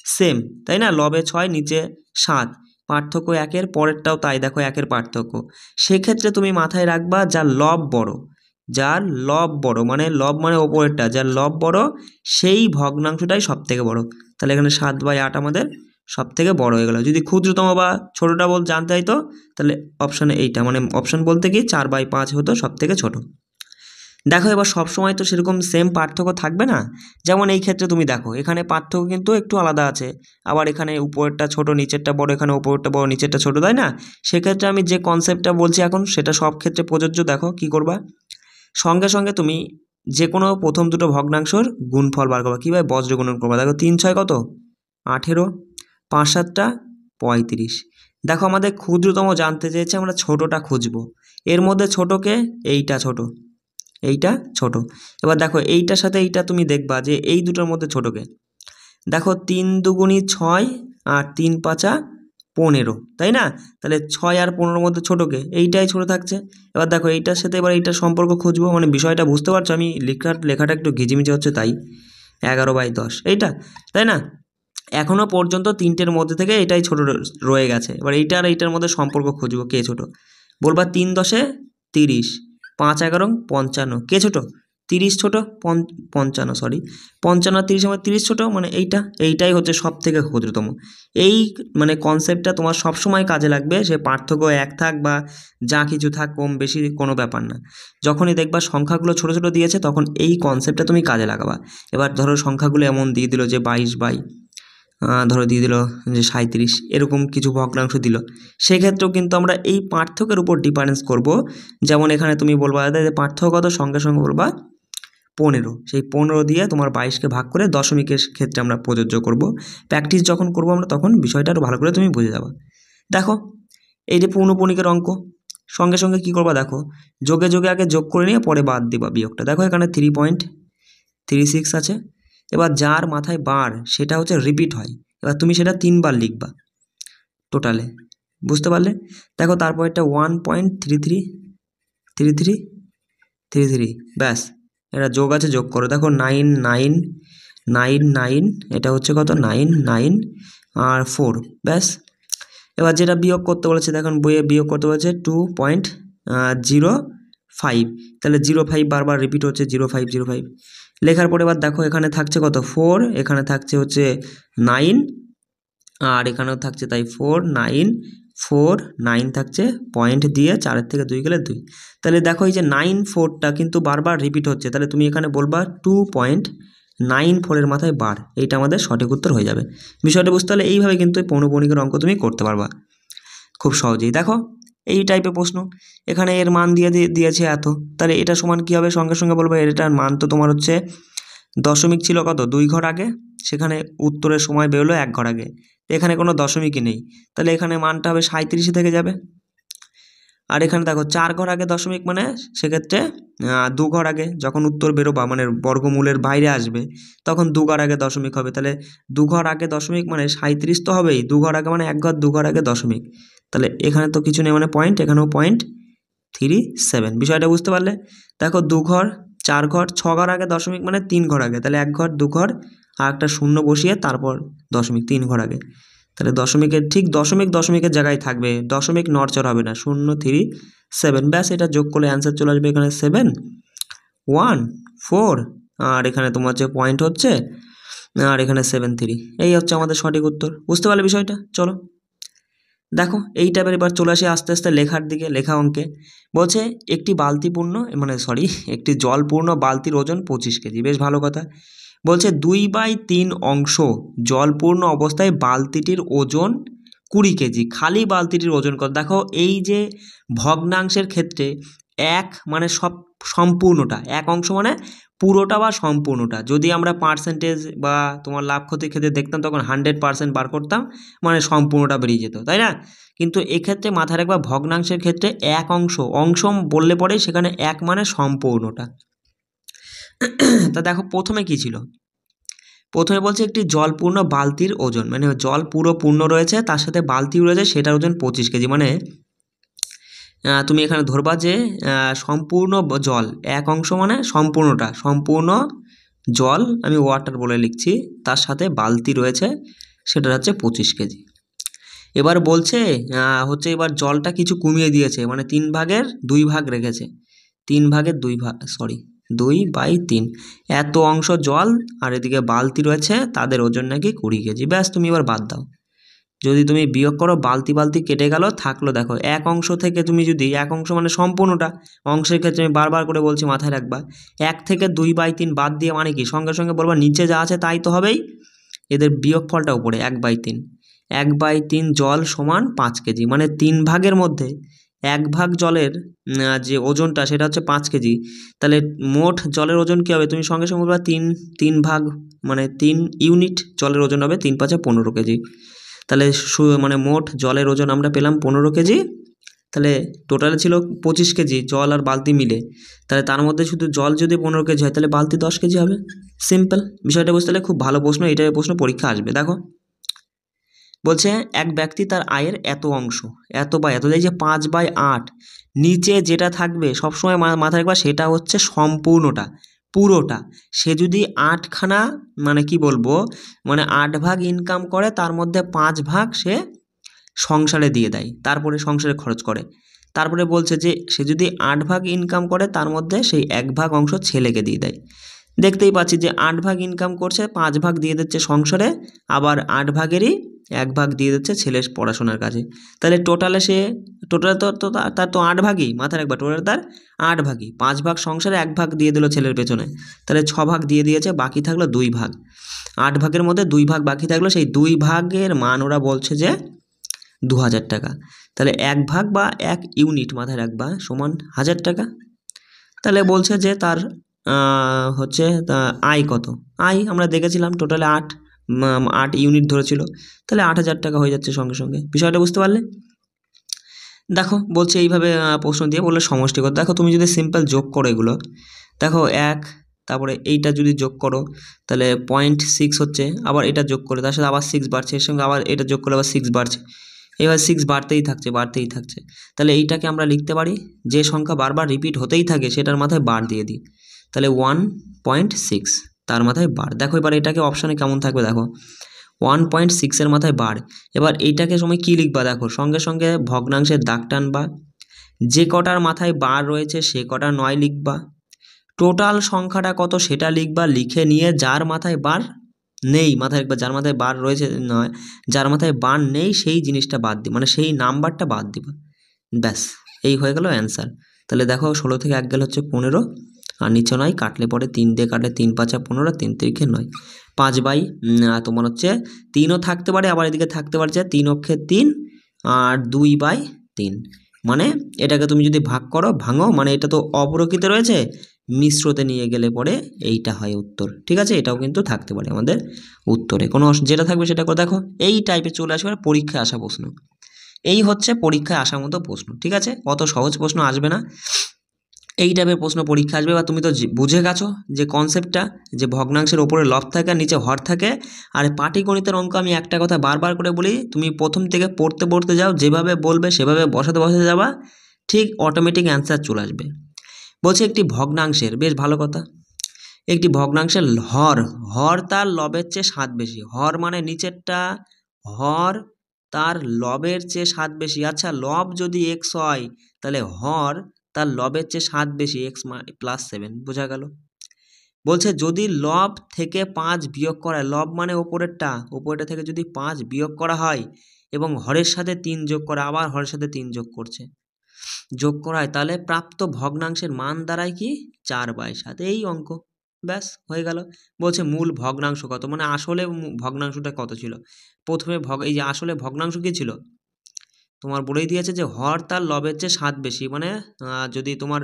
সেম, তাই না? লবে 6, নিচে 7, পার্থক্য 1-এর, পরেরটাও তাই, দেখো 1-এর পার্থক্য। সেক্ষেত্রে তুমি মাথায় রাখবা যার লব বড় মানে লব মানে ওপরেরটা, যার লব বড় সেই ভগ্নাংশটাই সব থেকে বড়। তাহলে এখানে 7/8 আমাদের সব থেকে বড় হয়ে গেল। যদি ক্ষুদ্রতম বা ছোটোটা জানতে চাইতো তাহলে অপশানে এইটা, মানে অপশান বলতে কি 4/5 হতো সব থেকে ছোট। দেখো এবার সবসময় তো সেরকম সেম পার্থক্য থাকবে না, যেমন এই ক্ষেত্রে তুমি দেখো এখানে পার্থক্য কিন্তু একটু আলাদা আছে, আবার এখানে উপরেরটা ছোট নিচেরটা বড়, এখানে উপরেরটা বড় নিচেরটা ছোট, তাই না? সেক্ষেত্রে আমি যে কনসেপ্টটা বলছি এখন সেটা সব ক্ষেত্রে প্রযোজ্য। দেখো কি করবা, সঙ্গে সঙ্গে তুমি যে কোনো প্রথম দুটো ভগ্নাংশর গুণফল বার করবা। কীভাবে? বজ্র গুণন করবা। দেখো 3×6 কত 18, 5×7 35। দেখো আমাদের ক্ষুদ্রতম জানতে চেয়েছে, আমরা ছোটটা খুঁজবো। এর মধ্যে ছোটকে এইটা ছোট। এবার দেখো এইটার সাথে এইটা তুমি দেখবা যে এই দুটোর মধ্যে ছোটকে, দেখো 3 দুগুণী 6 আর 3×5 15, তাই না? তাহলে 6 আর 15-র মধ্যে ছোটকে, এইটাই ছোট থাকছে। এবার দেখো এইটার সাথে এবার এইটার সম্পর্ক খুঁজবো, মানে বিষয়টা বুঝতে পারছো? আমি লেখাটা একটু ঘিজিমিজি হচ্ছে তাই। 11/10 এইটা, তাই না? এখনও পর্যন্ত 3টের মধ্যে থেকে এটাই ছোট রয়ে গেছে। এবার এইটা আর এইটার মধ্যে সম্পর্ক খুঁজবো, কে ছোট? বলবা 3×10 30, 5×11 55, কে ছোট? 30 ছোট, 55 সরি 55 আর 30 আমার 30 ছোট, মানে এইটাই হচ্ছে সব থেকে ক্ষুদ্রতম। এই মানে কনসেপ্টটা তোমার সবসময় কাজে লাগবে, সে পার্থক্য 1 থাক বা যা কিছু থাক, কম বেশি কোনো ব্যাপার না। যখনই দেখবা সংখ্যাগুলো ছোট ছোট দিয়েছে তখন এই কনসেপ্টটা তুমি কাজে লাগাবা। এবার ধরো সংখ্যাগুলো এমন দিয়ে দিল যে 22 ধরো দিয়ে দিল যে 37, এরকম কিছু ভগ্নাংশ দিল, সেক্ষেত্রেও কিন্তু আমরা এই পার্থক্যের উপর ডিফারেন্স করব। যেমন এখানে তুমি বলবা পার্থক্য কত, সঙ্গে সঙ্গে বলবা 15, সেই 15 দিয়ে তোমার 22কে ভাগ করে দশমিকের ক্ষেত্রে আমরা প্রযোজ্য করব। প্র্যাকটিস যখন করব আমরা তখন বিষয়টা আরও ভালো করে তুমি বুঝে যাবে। দেখো এই যে পৌনঃপুনিকের অঙ্ক, সঙ্গে সঙ্গে কী করবা, দেখো যোগে আগে যোগ করে নিয়ে পরে বাদ দিবা বিয়োগটা। দেখো এখানে 3.36 আছে। এবার যার মাথায় বার সেটা হচ্ছে রিপিট হয়, এবার তুমি সেটা 3 বার লিখবা টোটালে, বুঝতে পারলে? দেখো তারপর একটা 1.33, ব্যাস এটা যোগ আছে, যোগ করো। দেখো 9 এটা হচ্ছে কত 9 আর 4, ব্যাস। এবার যেটা বিয়োগ করতে বলেছে, দেখুন বইয়ে বিয়োগ করতে বলেছে 2.05, তাহলে 05 বারবার রিপিট হচ্ছে, 05 লেখার পরে এবার দেখো এখানে থাকছে কত 4, এখানে থাকছে হচ্ছে 9 আর এখানেও থাকছে তাই 4 9 থাকছে, পয়েন্ট দিয়ে 4-এর থেকে 2 গেলে 2। তাহলে দেখো এই যে 94টা কিন্তু বারবার রিপিট হচ্ছে, তাহলে তুমি এখানে বলবা 2.94-এর মাথায় বার, এইটা আমাদের সঠিক উত্তর হয়ে যাবে। বিষয়টা বুঝতে হলে এইভাবে কিন্তু এই পৌনঃপুনিকের অঙ্ক তুমি করতে পারবা খুব সহজেই। দেখো এই টাইপের প্রশ্ন। এখানে এর মান দিয়েছে এত, তাহলে এটা সমান কী হবে, সঙ্গে সঙ্গে বলবো এটার মান তো তোমার হচ্ছে দশমিক ছিল কত 2 ঘর আগে, সেখানে উত্তরের সময় বেরোলো 1 ঘর আগে, তো এখানে কোনো দশমিকই নেই, তাহলে এখানে মানটা হবে 37 থেকে যাবে। আর এখানে দেখো 4 ঘর আগে দশমিক, মানে সেক্ষেত্রে 2 ঘর আগে যখন উত্তর বেরোবা মানে বর্গমূলের বাইরে আসবে তখন 2 ঘর আগে দশমিক হবে, তাহলে 2 ঘর আগে দশমিক মানে 37 তো হবেই, 2 ঘর আগে মানে 1 ঘর 2 ঘর আগে দশমিক, তাহলে এখানে তো কিছু নেই মানে পয়েন্ট, এখানেও 0.37। বিষয়টা বুঝতে পারলে? দেখো 2 ঘর 4 ঘর 6 ঘর আগে দশমিক মানে 3 ঘর আগে, তাহলে 1 ঘর 2 ঘর আর একটা শূন্য বসিয়ে তারপর দশমিক 3 ঘর আগে, তাহলে দশমিকের ঠিক দশমিকের জায়গায় থাকবে, দশমিক নড়চড় হবে না, 0.37। ব্যাস, এটা যোগ করলে অ্যান্সার চলে আসবে এখানে 714, আর এখানে তোমার যে পয়েন্ট হচ্ছে আর এখানে 73, এই হচ্ছে আমাদের সঠিক উত্তর। বুঝতে পারলে বিষয়টা? চলো দেখো এই টাইপের এবার চলে আসি আস্তে আস্তে লেখার দিকে, লেখা অঙ্কে। বলছে একটি একটি জলপূর্ণ বালতির ওজন 25 কেজি, বেশ ভালো কথা। বলছে 2/3 অংশ জলপূর্ণ অবস্থায় বালতিটির ওজন 20 কেজি, খালি বালতিটির ওজন কত? দেখো এই যে ভগ্নাংশের ক্ষেত্রে এক মানে সম্পূর্ণটা, এক অংশ মানে পুরোটা বা সম্পূর্ণটা, যদি আমরা পার্সেন্টেজ বা তোমার লাভ ক্ষতির ক্ষেত্রে দেখতাম তখন 100% বার করতাম, মানে সম্পূর্ণটা বেরিয়ে যেত, তাই না? কিন্তু এক্ষেত্রে মাথায় রাখবা ভগ্নাংশের ক্ষেত্রে এক অংশ বললে পরে সেখানে এক মানে সম্পূর্ণটা। তা দেখো প্রথমে কি ছিল, প্রথমে বলছে একটি জলপূর্ণ বালতির ওজন, মানে জল পুরো পূর্ণ রয়েছে তার সাথে বালতিও রয়েছে, সেটার ওজন 25 কেজি, মানে তুমি এখানে ধরবা যে সম্পূর্ণ জল এক অংশ মানে সম্পূর্ণ জল, আমি ওয়াটার বলে লিখছি, তার সাথে বালতি রয়েছে, সেটা হচ্ছে 25 কেজি। এবার বলছে হচ্ছে এবার জলটা কিছু কমিয়ে দিয়েছে, মানে 3 ভাগের 2 ভাগ রেখেছে, 3 ভাগের 2 ভাগ 2/3, এত অংশ জল আর এদিকে বালতি রয়েছে, তাদের ওজন নাকি 20 কেজি। ব্যাস, তুমি এবার বাদ দাও, যদি তুমি বিয়োগ করো বালতি কেটে গেল, থাকলো দেখো এক অংশ থেকে, তুমি যদি এক অংশ মানে সম্পূর্ণটা, অংশের ক্ষেত্রে আমি বারবার করে বলছি মাথায় রাখবা, 1 থেকে 2/3 বাদ দিয়ে মানে কি, সঙ্গে সঙ্গে বলবা নিচে যা আছে তাই তো হবেই, এদের বিয়োগফলটা উপরে 1/3, 1/3 জল সমান 5 কেজি, মানে 3 ভাগের মধ্যে 1 ভাগ জলের যে ওজনটা সেটা হচ্ছে 5 কেজি, তাহলে মোট জলের ওজন কী হবে, তুমি সঙ্গে সঙ্গে বলবা 3 ভাগ মানে 3 ইউনিট জলের ওজন হবে, 3 5 15 কেজি, তাহলে মানে মোট জলের ওজন আমরা পেলাম 15 কেজি, তাহলে টোটালে ছিল 25 কেজি জল আর বালতি মিলে, তাহলে তার মধ্যে শুধু জল যদি 15 কেজি হয় তাহলে বালতি 10 কেজি হবে। সিম্পল, বিষয়টা বুঝতে পারলে? খুব ভালো প্রশ্ন, এইটাই প্রশ্ন পরীক্ষা আসবে। দেখো বলছে এক ব্যক্তি তার আয়ের এত অংশ, এত এই যে 5/8, নিচে যেটা থাকবে সবসময় মাথায় রাখবা সেটা হচ্ছে সম্পূর্ণটা, পুরোটা। সে যদি 8খানা মানে কি বলবো, মানে 8 ভাগ ইনকাম করে, তার মধ্যে 5 ভাগ সে সংসারে দিয়ে দেয়, তারপরে সংসারে খরচ করে। তারপরে বলছে যে সে যদি 8 ভাগ ইনকাম করে, তার মধ্যে সেই 1 ভাগ অংশ ছেলেকে দিয়ে দেয়। দেখতেই পাচ্ছি যে 8 ভাগ ইনকাম করছে, 5 ভাগ দিয়ে দিচ্ছে সংসারে, আবার 8 ভাগেরই 1 ভাগ দিয়ে দিচ্ছে ছেলের পড়াশোনার কাজে। তাহলে টোটালে তো তার তো 8 ভাগই, মাথায় রাখবা টোটাল তার 8 ভাগই, 5 ভাগ সংসারে 1 ভাগ দিয়ে দিল ছেলের পেছনে, তাহলে 6 ভাগ দিয়ে দিয়েছে, বাকি থাকলো 2 ভাগ। 8 ভাগের মধ্যে 2 ভাগ বাকি থাকলো, সেই 2 ভাগের মান ওরা বলছে যে 2000 টাকা। তাহলে 1 ভাগ বা 1 ইউনিট মাথায় রাখবা সমান 1000 টাকা। তাহলে বলছে যে তার হচ্ছে আয় কত, আয় আমরা দেখেছিলাম টোটালে 8 ইউনিট ধরেছিল, তাহলে 8000 টাকা হয়ে যাচ্ছে সঙ্গে সঙ্গে। বিষয়টা বুঝতে পারলে? দেখো বলছে এইভাবে প্রশ্ন দিয়ে বললে সমষ্টিগত। দেখো তুমি যদি সিম্পল যোগ করো এগুলো, দেখো 1, তারপরে এইটা যদি যোগ করো তাহলে 0.6 হচ্ছে, আবার এটা যোগ করে তার সাথে আবার 6 বাড়ছে, এর সঙ্গে আবার এটা যোগ করলে আবার 6 বাড়ছে, এবার 6 বাড়তেই থাকছে। তাহলে এইটাকে আমরা লিখতে পারি, যে সংখ্যা বারবার রিপিট হতেই থাকে সেটার মাথায় বার দিয়ে দিই, তাহলে 1.6 তার মাথায় বার। দেখো এবার এটাকে অপশানে কেমন থাকবে, দেখো 1.6 এর মাথায় বার। এবার এইটাকে সময় কী লিখবা, দেখো সঙ্গে সঙ্গে ভগ্নাংশের দাগ টানবা, যে কটার মাথায় বার রয়েছে সে কটা 9 লিখবা, টোটাল সংখ্যাটা কত সেটা লিখবা, লিখে নিয়ে যার মাথায় বার নেই, মাথায় রাখবা যার মাথায় বার রয়েছে নয়, যার মাথায় বার নেই সেই জিনিসটা বাদ দিবা, মানে সেই নাম্বারটা বাদ দিবা। ব্যাস, এই হয়ে গেল অ্যান্সার। তাহলে দেখো 16 থেকে 1 গেলে হচ্ছে 15, আর নিচে 9 কাটলে পরে 3 দিয়ে কাটলে 3 5 15, 3 3 9, 5 বাই তোমার হচ্ছে 3ও থাকতে পারে, আবার এদিকে থাকতে পারছে 3 অক্ষে 3 আর 2/3, মানে এটাকে তুমি যদি ভাঙো মানে এটা তো অপ্রকৃত রয়েছে, মিশ্রতে নিয়ে গেলে পরে এইটা হয় উত্তর। ঠিক আছে, এটাও কিন্তু থাকতে পারে আমাদের উত্তরে, কোনো যেটা থাকবে সেটা করে দেখো। এই টাইপের চলে আসবে পরীক্ষায় আসা প্রশ্ন, এই হচ্ছে পরীক্ষায় আসার মতো প্রশ্ন। ঠিক আছে, অত সহজ প্রশ্ন আসবে না, এই টাইপের প্রশ্ন পরীক্ষা আসবে। বা তুমি তো বুঝে গেছো যে কনসেপ্টটা, যে ভগ্নাংশের ওপরে লব থাকে আর নিচে হর থাকে। আর পাটিগণিতের অঙ্ক আমি একটা কথা বারবার করে বলি, তুমি প্রথম থেকে পড়তে পড়তে যাও, যেভাবে বলবে সেভাবে বসাতে বসাতে যাবা, ঠিক অটোমেটিক অ্যান্সার চলে আসবে। বলছে একটি ভগ্নাংশের, বেশ ভালো কথা, একটি ভগ্নাংশের হর, হর তার লবের চেয়ে 7 বেশি। হর মানে নিচেরটা, হর তার লবের চেয়ে 7 বেশি। আচ্ছা, লব যদি এক্স হয় তাহলে হর তার লবের চেয়ে 7 বেশি, এক্স প্লাস 7, বোঝা গেল। বলছে যদি লব থেকে 5 বিয়োগ করা, লব মানে ওপরেরটা থেকে যদি 5 বিয়োগ করা হয় এবং হরের সাথে 3 যোগ করা, আবার হরের সাথে 3 যোগ করা হয়, তাহলে প্রাপ্ত ভগ্নাংশের মান দাঁড়ায় কি 4/7, এই অঙ্ক, ব্যাস হয়ে গেল। বলছে মূল ভগ্নাংশ কত, মানে আসলে ভগ্নাংশটা কত ছিল। প্রথমে এই যে আসলে ভগ্নাংশ কি ছিল, তোমার বলেই দিয়েছে যে হর তার লবের চেয়ে 7 বেশি, মানে যদি তোমার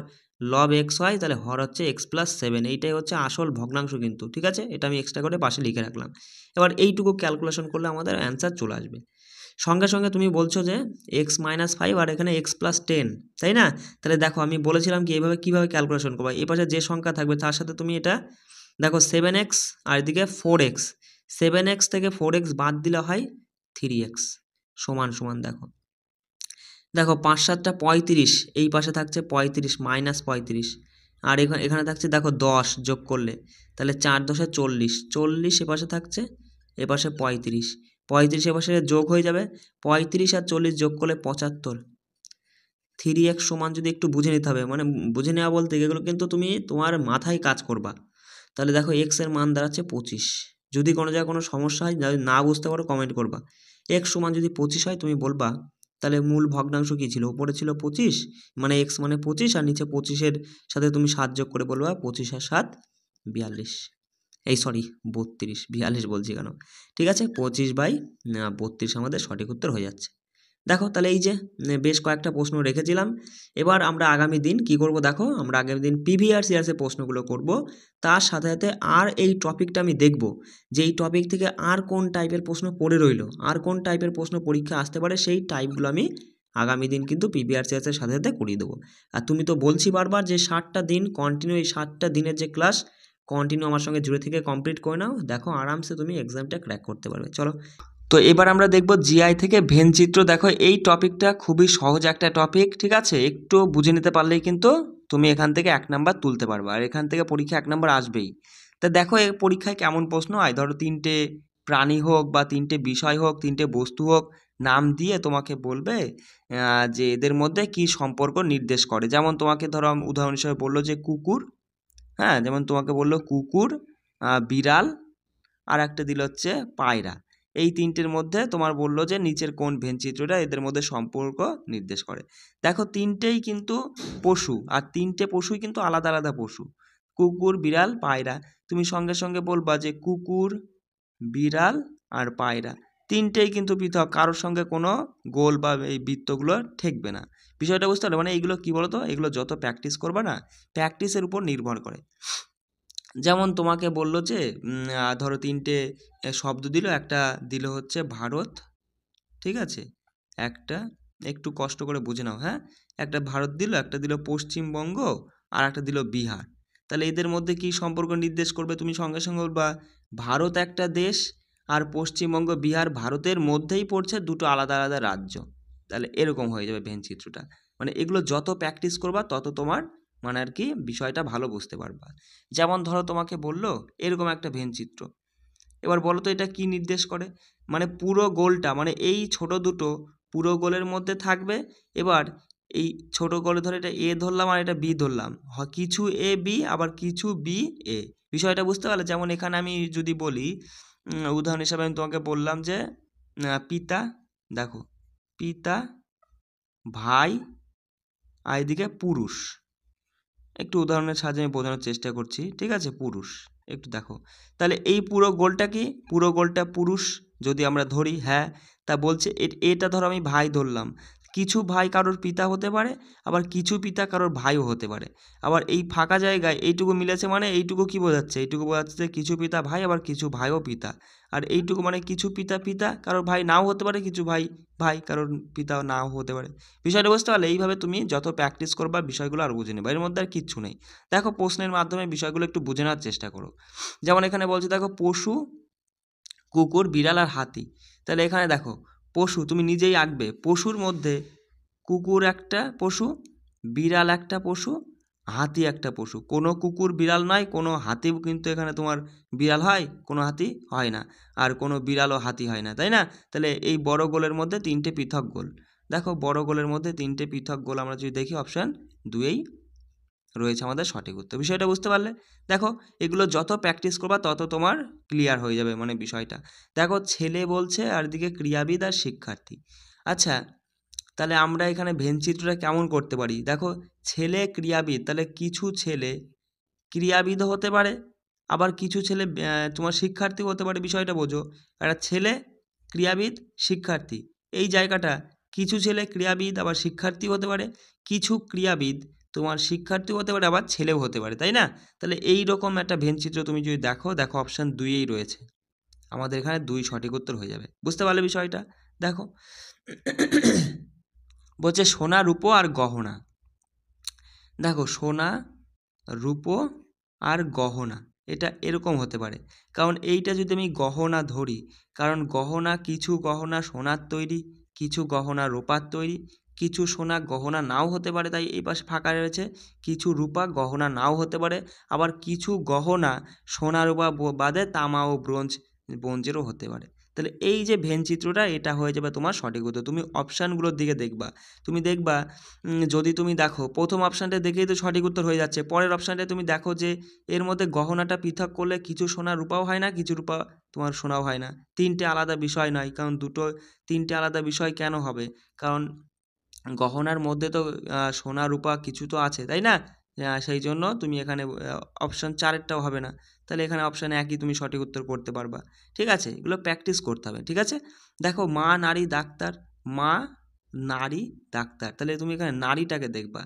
লব এক্স হয় তাহলে হর হচ্ছে এক্স প্লাস 7, এইটাই হচ্ছে আসল ভগ্নাংশ কিন্তু। ঠিক আছে, এটা আমি এক্সট্রা করে পাশে লিখে রাখলাম। এবার এইটুকু ক্যালকুলেশন করলে আমাদের অ্যান্সার চলে আসবে। সঙ্গে সঙ্গে তুমি বলছো যে x-5 আর এখানে x+10, তাই না? তাহলে দেখো আমি বলেছিলাম কি এইভাবে কীভাবে ক্যালকুলেশন করবো, এ পাশে যে সংখ্যা থাকবে তার সাথে তুমি এটা দেখো 7x আর এদিকে 4x, 7x থেকে 4x বাদ দিলে হয় 3x, সমান সমান দেখো দেখো 5 7 35, এই পাশে থাকছে 35 -35, আর এখানে থাকছে দেখো 10 যোগ করলে, তাহলে 4 10 40, 40 এ পাশে থাকছে, এ পাশে 35, 35 এ পাশে যোগ হয়ে যাবে, 35 আর 40 যোগ করলে 75। 3x সমান যদি একটু বুঝে নিতে হবে, মানে বুঝে নেওয়া বলতে এগুলো কিন্তু তুমি তোমার মাথায় কাজ করবা। তাহলে দেখো x এর মান দাঁড়াচ্ছে 25। যদি কোনো জায়গায় কোনো সমস্যা হয়, যদি না বুঝতে পারো কমেন্ট করবা। x সমান যদি 25 হয় তুমি বলবা তাহলে মূল ভগ্নাংশ কী ছিল, উপরে ছিল 25, মানে x মানে 25 আর নিচে 25-এর সাথে তুমি 7 যোগ করে বলবা 25 আর 7 42, এই সরি 32, 42 বলছি কেন। ঠিক আছে, 25/32 আমাদের সঠিক উত্তর হয়ে যাচ্ছে। দেখো তাহলে এই যে বেশ কয়েকটা প্রশ্ন রেখেছিলাম। এবার আমরা আগামী দিন কি করব, দেখো আমরা আগামী দিন প্রিভিয়াস ইয়ার্সের প্রশ্নগুলো করব, তার সাথে সাথে আর এই টপিকটা আমি দেখব যে এই টপিক থেকে আর কোন টাইপের প্রশ্ন পড়ে রইল, আর কোন টাইপের প্রশ্ন পরীক্ষা আসতে পারে, সেই টাইপগুলো আমি আগামী দিন কিন্তু প্রিভিয়াস ইয়ার্সের সাথে সাথে করিয়ে দেবো। আর তুমি তো বলছি বারবার যে 7টা দিন কন্টিনিউ, এই 7টা দিনের যে ক্লাস কন্টিনিউ আমার সঙ্গে জুড়ে থেকে কমপ্লিট করে নাও, দেখো আরামসে তুমি এক্সামটা ক্র্যাক করতে পারবে। চলো, তো এবার আমরা দেখব জিআই থেকে ভেন চিত্র। দেখো এই টপিকটা খুবই সহজ একটা টপিক, ঠিক আছে, একটু বুঝে নিতে পারলেই কিন্তু তুমি এখান থেকে 1 নাম্বার তুলতে পারবে, আর এখান থেকে পরীক্ষা 1 নাম্বার আসবেই। তা দেখো এই পরীক্ষায় কেমন প্রশ্ন হয়, ধরো 3টে প্রাণী হোক বা 3টে বিষয় হোক, 3টে বস্তু হোক, নাম দিয়ে তোমাকে বলবে যে এদের মধ্যে কি সম্পর্ক নির্দেশ করে। যেমন তোমাকে ধরো উদাহরণ হিসেবে বললো যে কুকুর, হ্যাঁ, যেমন তোমাকে বললো কুকুর, বিড়াল, আর একটা দিল হচ্ছে পায়রা। এই 3টের মধ্যে তোমার বললো যে নিচের কোন ভেনচিত্রটা এদের মধ্যে সম্পর্ক নির্দেশ করে। দেখো 3টেই কিন্তু পশু, আর 3টে পশুই কিন্তু আলাদা আলাদা পশু, কুকুর, বিড়াল, পায়রা। তুমি সঙ্গে সঙ্গে বলবা যে কুকুর, বিড়াল আর পায়রা 3টেই কিন্তু পৃথক, কারোর সঙ্গে কোনো গোল বা এই বৃত্তগুলো ঠেকবে না। বিষয়টা বুঝতে পারলে, মানে এইগুলো কি বলতো, এগুলো যত প্র্যাকটিস করবে না, প্র্যাকটিসের উপর নির্ভর করে। যেমন তোমাকে বললো যে ধরো 3টে শব্দ দিল, একটা দিল হচ্ছে ভারত, ঠিক আছে, একটা একটু কষ্ট করে বুঝে নাও, হ্যাঁ, একটা ভারত দিল, একটা দিল পশ্চিমবঙ্গ, আর একটা দিল বিহার। তাহলে এদের মধ্যে কি সম্পর্ক নির্দেশ করবে, তুমি সঙ্গে সঙ্গে বলবা ভারত একটা দেশ, আর পশ্চিমবঙ্গ বিহার ভারতের মধ্যেই পড়ছে, দুটো আলাদা আলাদা রাজ্য। তাহলে এরকম হয়ে যাবে ভেন চিত্রটা। মানে এগুলো যত প্র্যাকটিস করবা তত তোমার মানে আর কি বিষয়টা ভালো বুঝতে পারবা। যেমন ধরো তোমাকে বললো এরকম একটা ভেন চিত্র, এবার বলো তো এটা কি নির্দেশ করে, মানে পুরো গোলটা, মানে এই ছোট দুটো পুরো গোলের মধ্যে থাকবে। এবার এই ছোট গোলে ধরে এটা এ ধরলাম আর এটা বি ধরলাম, কিছু এ বি আবার কিছু বি এ, বিষয়টা বুঝতে পারলে। যেমন এখানে আমি যদি বলি উদাহরণ হিসাবে আমি তোমাকে বললাম যে পিতা, দেখো পিতা, ভাই, আর এদিকে পুরুষ, একটু উদাহরণের সাহায্যে আমি বোঝানোর চেষ্টা করছি, ঠিক আছে, পুরুষ, একটু দেখো। তাহলে এই পুরো গোলটা কি, পুরো গোলটা পুরুষ যদি আমরা ধরি, হ্যাঁ, তা বলছে এটা ধরো আমি ভাই ধরলাম, কিছু ভাই কারোর পিতা হতে পারে, আবার কিছু পিতা কারোর ভাইও হতে পারে। আবার এই ফাঁকা জায়গায় এইটুকু মিলেছে মানে এইটুকু কি বোঝাচ্ছে? এইটুকু বোঝাচ্ছে যে কিছু পিতা ভাই, আবার কিছু ভাইও পিতা। আর এইটুকু মানে কিছু পিতা পিতা, কারোর ভাই নাও হতে পারে, কিছু ভাই ভাই, কারোর পিতা নাও হতে পারে। বিষয়টা বুঝতে পারলে? এইভাবে তুমি যত প্র্যাকটিস করবা বিষয়গুলো আর বুঝে নেবে, এর মধ্যে আর কিচ্ছু নেই। দেখো প্রশ্নের মাধ্যমে বিষয়গুলো একটু বুঝে নেওয়ার চেষ্টা করো। যেমন এখানে বলছে দেখো পশু, কুকুর, বিড়াল আর হাতি। তাহলে এখানে দেখো পশু তুমি নিজেই আঁকবে, পশুর মধ্যে কুকুর একটা পশু, বিড়াল একটা পশু, হাতি একটা পশু। কোনো কুকুর বিড়াল নয়, কোনো হাতিও কিন্তু এখানে তোমার বিড়াল হয়, কোনো হাতি হয় না, আর কোনো বিড়ালও হাতি হয় না, তাই না? তাহলে এই বড় গোলের মধ্যে তিনটে পৃথক গোল। দেখো বড় গোলের মধ্যে তিনটে পৃথক গোল আমরা যদি দেখি অপশান 2 রয়েছে আমাদের সঠিক উত্তর। বিষয়টা বুঝতে পারলে? দেখো এগুলো যত প্র্যাকটিস করবা তত তোমার ক্লিয়ার হয়ে যাবে মানে বিষয়টা। দেখো ছেলে বলছে আর এদিকে ক্রীড়াবিদ আর শিক্ষার্থী। আচ্ছা তাহলে আমরা এখানে ভেনচিত্রটা কেমন করতে পারি? দেখো ছেলে ক্রীড়াবিদ, তাহলে কিছু ছেলে ক্রীড়াবিদও হতে পারে, আবার কিছু ছেলে তোমার শিক্ষার্থীও হতে পারে। বিষয়টা বোঝো, একটা ছেলে ক্রীড়াবিদ শিক্ষার্থী, এই জায়গাটা কিছু ছেলে ক্রীড়াবিদ আবার শিক্ষার্থীও হতে পারে, কিছু ক্রীড়াবিদ তোমার শিক্ষার্থীও হতে পারে, আবার ছেলেও হতে পারে, তাই না? তাহলে এই রকম একটা ভেনচিত্র তুমি যদি দেখো, দেখো অপশান 2 রয়েছে আমাদের এখানে, 2 সঠিক উত্তর হয়ে যাবে। বুঝতে পারলে বিষয়টা? দেখো বলছে সোনা, রূপো আর গহনা। দেখো সোনা, রূপো আর গহনা, এটা এরকম হতে পারে, কারণ এইটা যদি আমি গহনা ধরি, কারণ গহনা কিছু গহনা সোনার তৈরি, কিছু গহনা রূপার তৈরি, কিছু সোনা গহনা নাও হতে পারে, তাই এই পাশে ফাঁকা রয়েছে। কিছু রূপা গহনা নাও হতে পারে, আবার কিছু গহনা সোনা রূপা বাদে তামা ও ব্রোঞ্জেরও হতে পারে। তাহলে এই যে ভেনচিত্রটা, এটা হয়ে যাবে তোমার সঠিক উত্তর। তুমি অপশানগুলোর দিকে দেখবা, তুমি দেখবা যদি তুমি দেখো প্রথম অপশানটা দেখেই তো সঠিক উত্তর হয়ে যাচ্ছে, পরের অপশানটা তুমি দেখো যে এর মধ্যে গহনাটা পৃথক করলে কিছু সোনা রূপাও হয় না, কিছু রূপা তোমার সোনাও হয় না, তিনটে আলাদা বিষয় নয়। কারণ তিনটে আলাদা বিষয় কেন হবে? কারণ গহনার মধ্যে তো সোনা রূপা কিছু তো আছে, তাই না? সেই জন্য তুমি এখানে অপশান 4টাও হবে না। তাহলে এখানে অপশান 1ই তুমি সঠিক উত্তর করতে পারবা। ঠিক আছে, এগুলো প্র্যাকটিস করতে হবে। ঠিক আছে, দেখো মা নারী ডাক্তার, মা নারী ডাক্তার, তাহলে তুমি এখানে নারীটাকে দেখবা।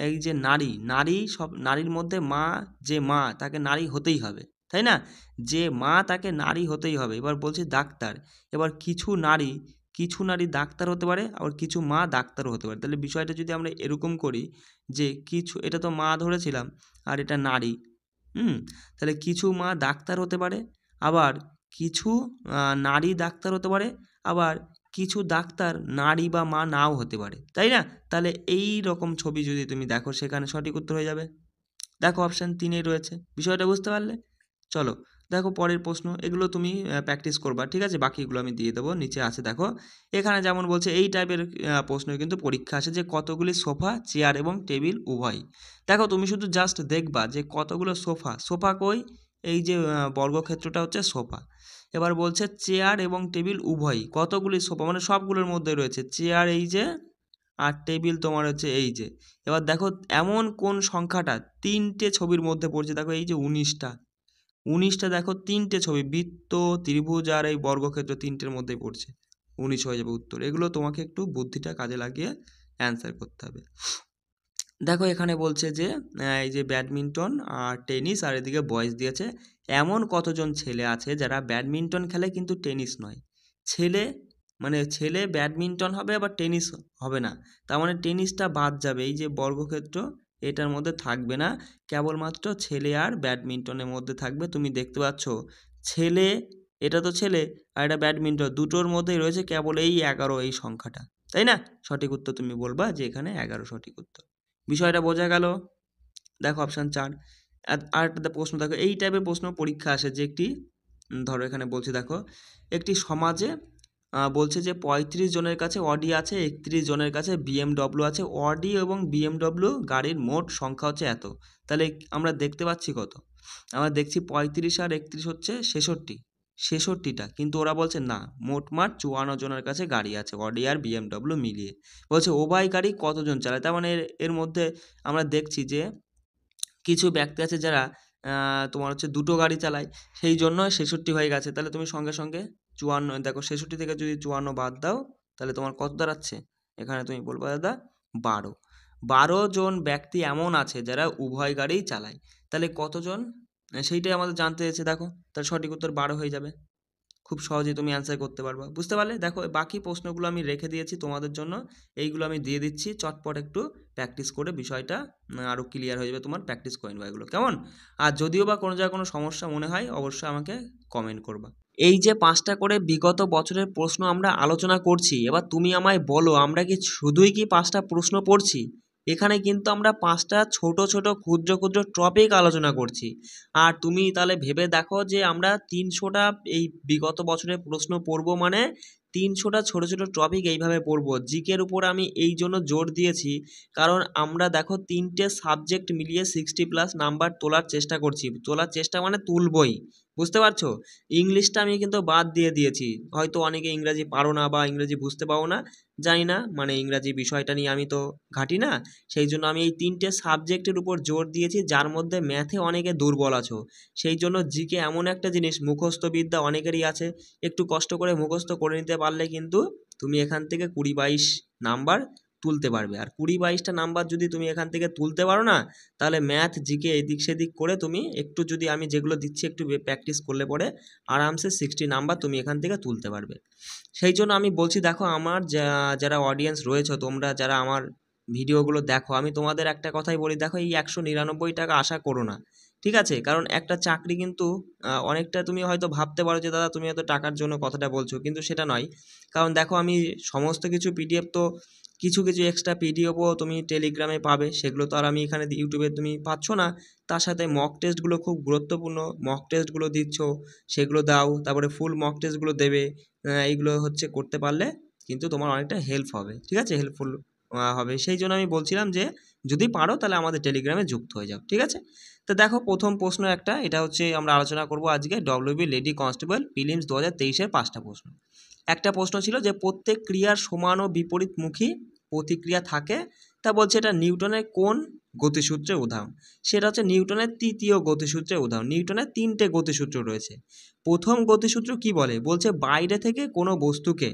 এই যে নারী, নারী সব নারীর মধ্যে মা, যে মা তাকে নারী হতেই হবে, তাই না? যে মা তাকে নারী হতেই হবে। এবার বলছি ডাক্তার, এবার কিছু নারী ডাক্তার হতে পারে, আবার কিছু মা ডাক্তারও হতে পারে। তাহলে বিষয়টা যদি আমরা এরকম করি যে কিছু, এটা তো মা ধরেছিলাম আর এটা নারী, তাহলে কিছু মা ডাক্তার হতে পারে, আবার কিছু নারী ডাক্তার হতে পারে, আবার কিছু ডাক্তার নারী বা মা নাও হতে পারে, তাই না? তাহলে এই রকম ছবি যদি তুমি দেখো, সেখানে সঠিক উত্তর হয়ে যাবে। দেখো অপশান 3 রয়েছে। বিষয়টা বুঝতে পারলে? চলো দেখো পরের প্রশ্ন, এগুলো তুমি প্র্যাকটিস করবা, ঠিক আছে? বাকিগুলো আমি দিয়ে দেবো, নিচে আছে দেখো। এখানে যেমন বলছে এই টাইপের প্রশ্ন কিন্তু পরীক্ষা আসে, যে কতগুলি সোফা, চেয়ার এবং টেবিল উভয়। দেখো তুমি শুধু জাস্ট দেখবা যে কতগুলো সোফা, সোফা কই? এই যে বর্গক্ষেত্রটা হচ্ছে সোফা। এবার বলছে চেয়ার এবং টেবিল উভয়ই, কতগুলি সোফা মানে সবগুলোর মধ্যে রয়েছে, চেয়ার এই যে আর টেবিল তোমার হচ্ছে এই যে। এবার দেখো এমন কোন সংখ্যাটা 3টে ছবির মধ্যে পড়ছে, দেখো এই যে 19টা দেখো, 3টে ছবি, বৃত্ত, ত্রিভুজ আর এই বর্গক্ষেত্র, 3টের মধ্যেই পড়ছে, 19 হয়ে যাবে উত্তর। এগুলো তোমাকে একটু বুদ্ধিটা কাজে লাগিয়ে অ্যান্সার করতে হবে। দেখো এখানে বলছে যে এই যে ব্যাডমিন্টন আর টেনিস, আর এদিকে বয়স দিয়েছে, এমন কতজন ছেলে আছে যারা ব্যাডমিন্টন খেলে কিন্তু টেনিস নয়। ছেলে মানে ছেলে ব্যাডমিন্টন হবে আবার টেনিস হবে না, তার মানে টেনিসটা বাদ যাবে, এই যে বর্গক্ষেত্র এটার মধ্যে থাকবে না, কেবলমাত্র ছেলে আর ব্যাডমিন্টনের মধ্যে থাকবে। তুমি দেখতে পাচ্ছ ছেলে, এটা তো ছেলে আর এটা ব্যাডমিন্টন, দুটোর মধ্যেই রয়েছে কেবল এই 11 এই সংখ্যাটা, তাই না? সঠিক উত্তর তুমি বলবা যে এখানে 11 সঠিক উত্তর। বিষয়টা বোঝা গেল? দেখো অপশান 4। আর একটা প্রশ্ন দেখো, এই টাইপের প্রশ্ন পরীক্ষা আসে, যে একটি ধরো এখানে বলছে দেখো একটি সমাজে বলছে যে 35 জনের কাছে অডি আছে, 31 জনের কাছে বিএমডব্লিউ আছে, অডি এবং বিএমডব্লিউ গাড়ির মোট সংখ্যা হচ্ছে এত। তাহলে আমরা দেখতে পাচ্ছি কত? আমরা দেখছি 35 আর 31 হচ্ছে 66টা, কিন্তু ওরা বলছে না, মোটমাট 54 জনের কাছে গাড়ি আছে অডি আর বিএমডব্লিউ মিলিয়ে। বলছে উভয় গাড়ি কতজন চালায়, তার মানে এর মধ্যে আমরা দেখছি যে কিছু ব্যক্তি আছে যারা তোমার হচ্ছে দুটো গাড়ি চালায়, সেই জন্য 66 হয়ে গেছে। তাহলে তুমি সঙ্গে সঙ্গে 54, দেখো 66 থেকে যদি 54 বাদ দাও, তাহলে তোমার কত দাঁড়াচ্ছে? এখানে তুমি বলবো দাদা 12। 12 জন ব্যক্তি এমন আছে যারা উভয় গাড়িই চালায়, তাহলে কতজন সেইটাই আমাদের জানতে চেয়েছে। দেখো তাহলে সঠিক উত্তর 12 হয়ে যাবে। খুব সহজেই তুমি অ্যান্সার করতে পারবা, বুঝতে পারলে? দেখো বাকি প্রশ্নগুলো আমি রেখে দিয়েছি তোমাদের জন্য, এইগুলো আমি দিয়ে দিচ্ছি, চটপট একটু প্র্যাকটিস করে বিষয়টা আরও ক্লিয়ার হয়ে যাবে তোমার, প্র্যাকটিস করে নেবা এগুলো, কেমন? আর যদিও বা কোনো জায়গায় কোনো সমস্যা মনে হয় অবশ্যই আমাকে কমেন্ট করবা। এই যে 5টা করে বিগত বছরের প্রশ্ন আমরা আলোচনা করছি, এবার তুমি আমায় বলো আমরা কি শুধুই কি 5টা প্রশ্ন পড়ছি? এখানে কিন্তু আমরা 5টা ছোট ছোট ক্ষুদ্র ক্ষুদ্র টপিক আলোচনা করছি। আর তুমি তাহলে ভেবে দেখো যে আমরা 300টা এই বিগত বছরের প্রশ্ন পড়বো, মানে 300টা ছোট ছোট টপিক এইভাবে পড়বো। জিকের উপর আমি এই জন্য জোর দিয়েছি কারণ আমরা দেখো 3টে সাবজেক্ট মিলিয়ে 60+ নাম্বার তোলার চেষ্টা করছি। তোলার চেষ্টা মানে তুলবই, বুঝতে পারছো? ইংলিশটা আমি কিন্তু বাদ দিয়ে দিয়েছি, হয়তো অনেকে ইংরাজি পারো না বা ইংরাজি বুঝতে পারো না, জানি না, মানে ইংরাজি বিষয়টা নিয়ে আমি তো ঘাঁটি না, সেই জন্য আমি এই 3টে সাবজেক্টের উপর জোর দিয়েছি, যার মধ্যে ম্যাথে অনেকে দুর্বল আছো। সেই জন্য জিকে এমন একটা জিনিস, মুখস্থ বিদ্যা অনেকেরই আছে, একটু কষ্ট করে মুখস্থ করে নিতে পারলে কিন্তু তুমি এখান থেকে 20-22 নাম্বার তুলতে পারবে। আর 20-22টা নাম্বার যদি তুমি এখান থেকে তুলতে পারো না, তাহলে ম্যাথ জিকে এদিক সেদিক করে তুমি একটু যদি আমি যেগুলো দিচ্ছি একটু প্র্যাকটিস করলে পরে আরামসে 60 নাম্বার তুমি এখান থেকে তুলতে পারবে। সেই জন্য আমি বলছি, দেখো আমার যারা অডিয়েন্স রয়েছে, তোমরা যারা আমার ভিডিওগুলো দেখো, আমি তোমাদের একটা কথাই বলি, দেখো এই 199 টাকা আশা করো না, ঠিক আছে? কারণ একটা চাকরি কিন্তু অনেকটা, তুমি হয়তো ভাবতে পারো যে দাদা তুমি হয়তো টাকার জন্য কথাটা বলছো, কিন্তু সেটা নয়। কারণ দেখো আমি সমস্ত কিছু পিডিএফ তো, কিছু কিছু এক্সট্রা পিডিএফও তুমি টেলিগ্রামে পাবে, সেগুলো তো আর আমি এখানে ইউটিউবে তুমি পাচ্ছ না। তার সাথে মক টেস্টগুলো খুব গুরুত্বপূর্ণ, মক টেস্টগুলো দিচ্ছ, সেগুলো দাও, তারপরে ফুল মক টেস্টগুলো দেবে। এইগুলো হচ্ছে করতে পারলে কিন্তু তোমার অনেকটা হেল্প হবে, ঠিক আছে? হেল্পফুল হবে। সেই জন্য আমি বলছিলাম যে যদি পারো তাহলে আমাদের টেলিগ্রামে যুক্ত হয়ে যাও, ঠিক আছে? তো দেখো প্রথম প্রশ্ন একটা, এটা হচ্ছে আমরা আলোচনা করব আজকে ডব্লিউবি লেডি কনস্টেবল প্রিলিমস 2023-এর 5টা প্রশ্ন। একটা প্রশ্ন ছিল যে প্রত্যেক ক্রিয়ার সমান ও বিপরীতমুখী প্রতিক্রিয়া থাকে, তা বলছে এটা নিউটনের কোন গতিসূত্রের উদাহরণ? সেটা হচ্ছে নিউটনের তৃতীয় গতিসূত্রের উদাহরণ। নিউটনের 3টে গতিসূত্র রয়েছে। প্রথম গতিসূত্র কি বলে? বলছে বাইরে থেকে কোনো বস্তুকে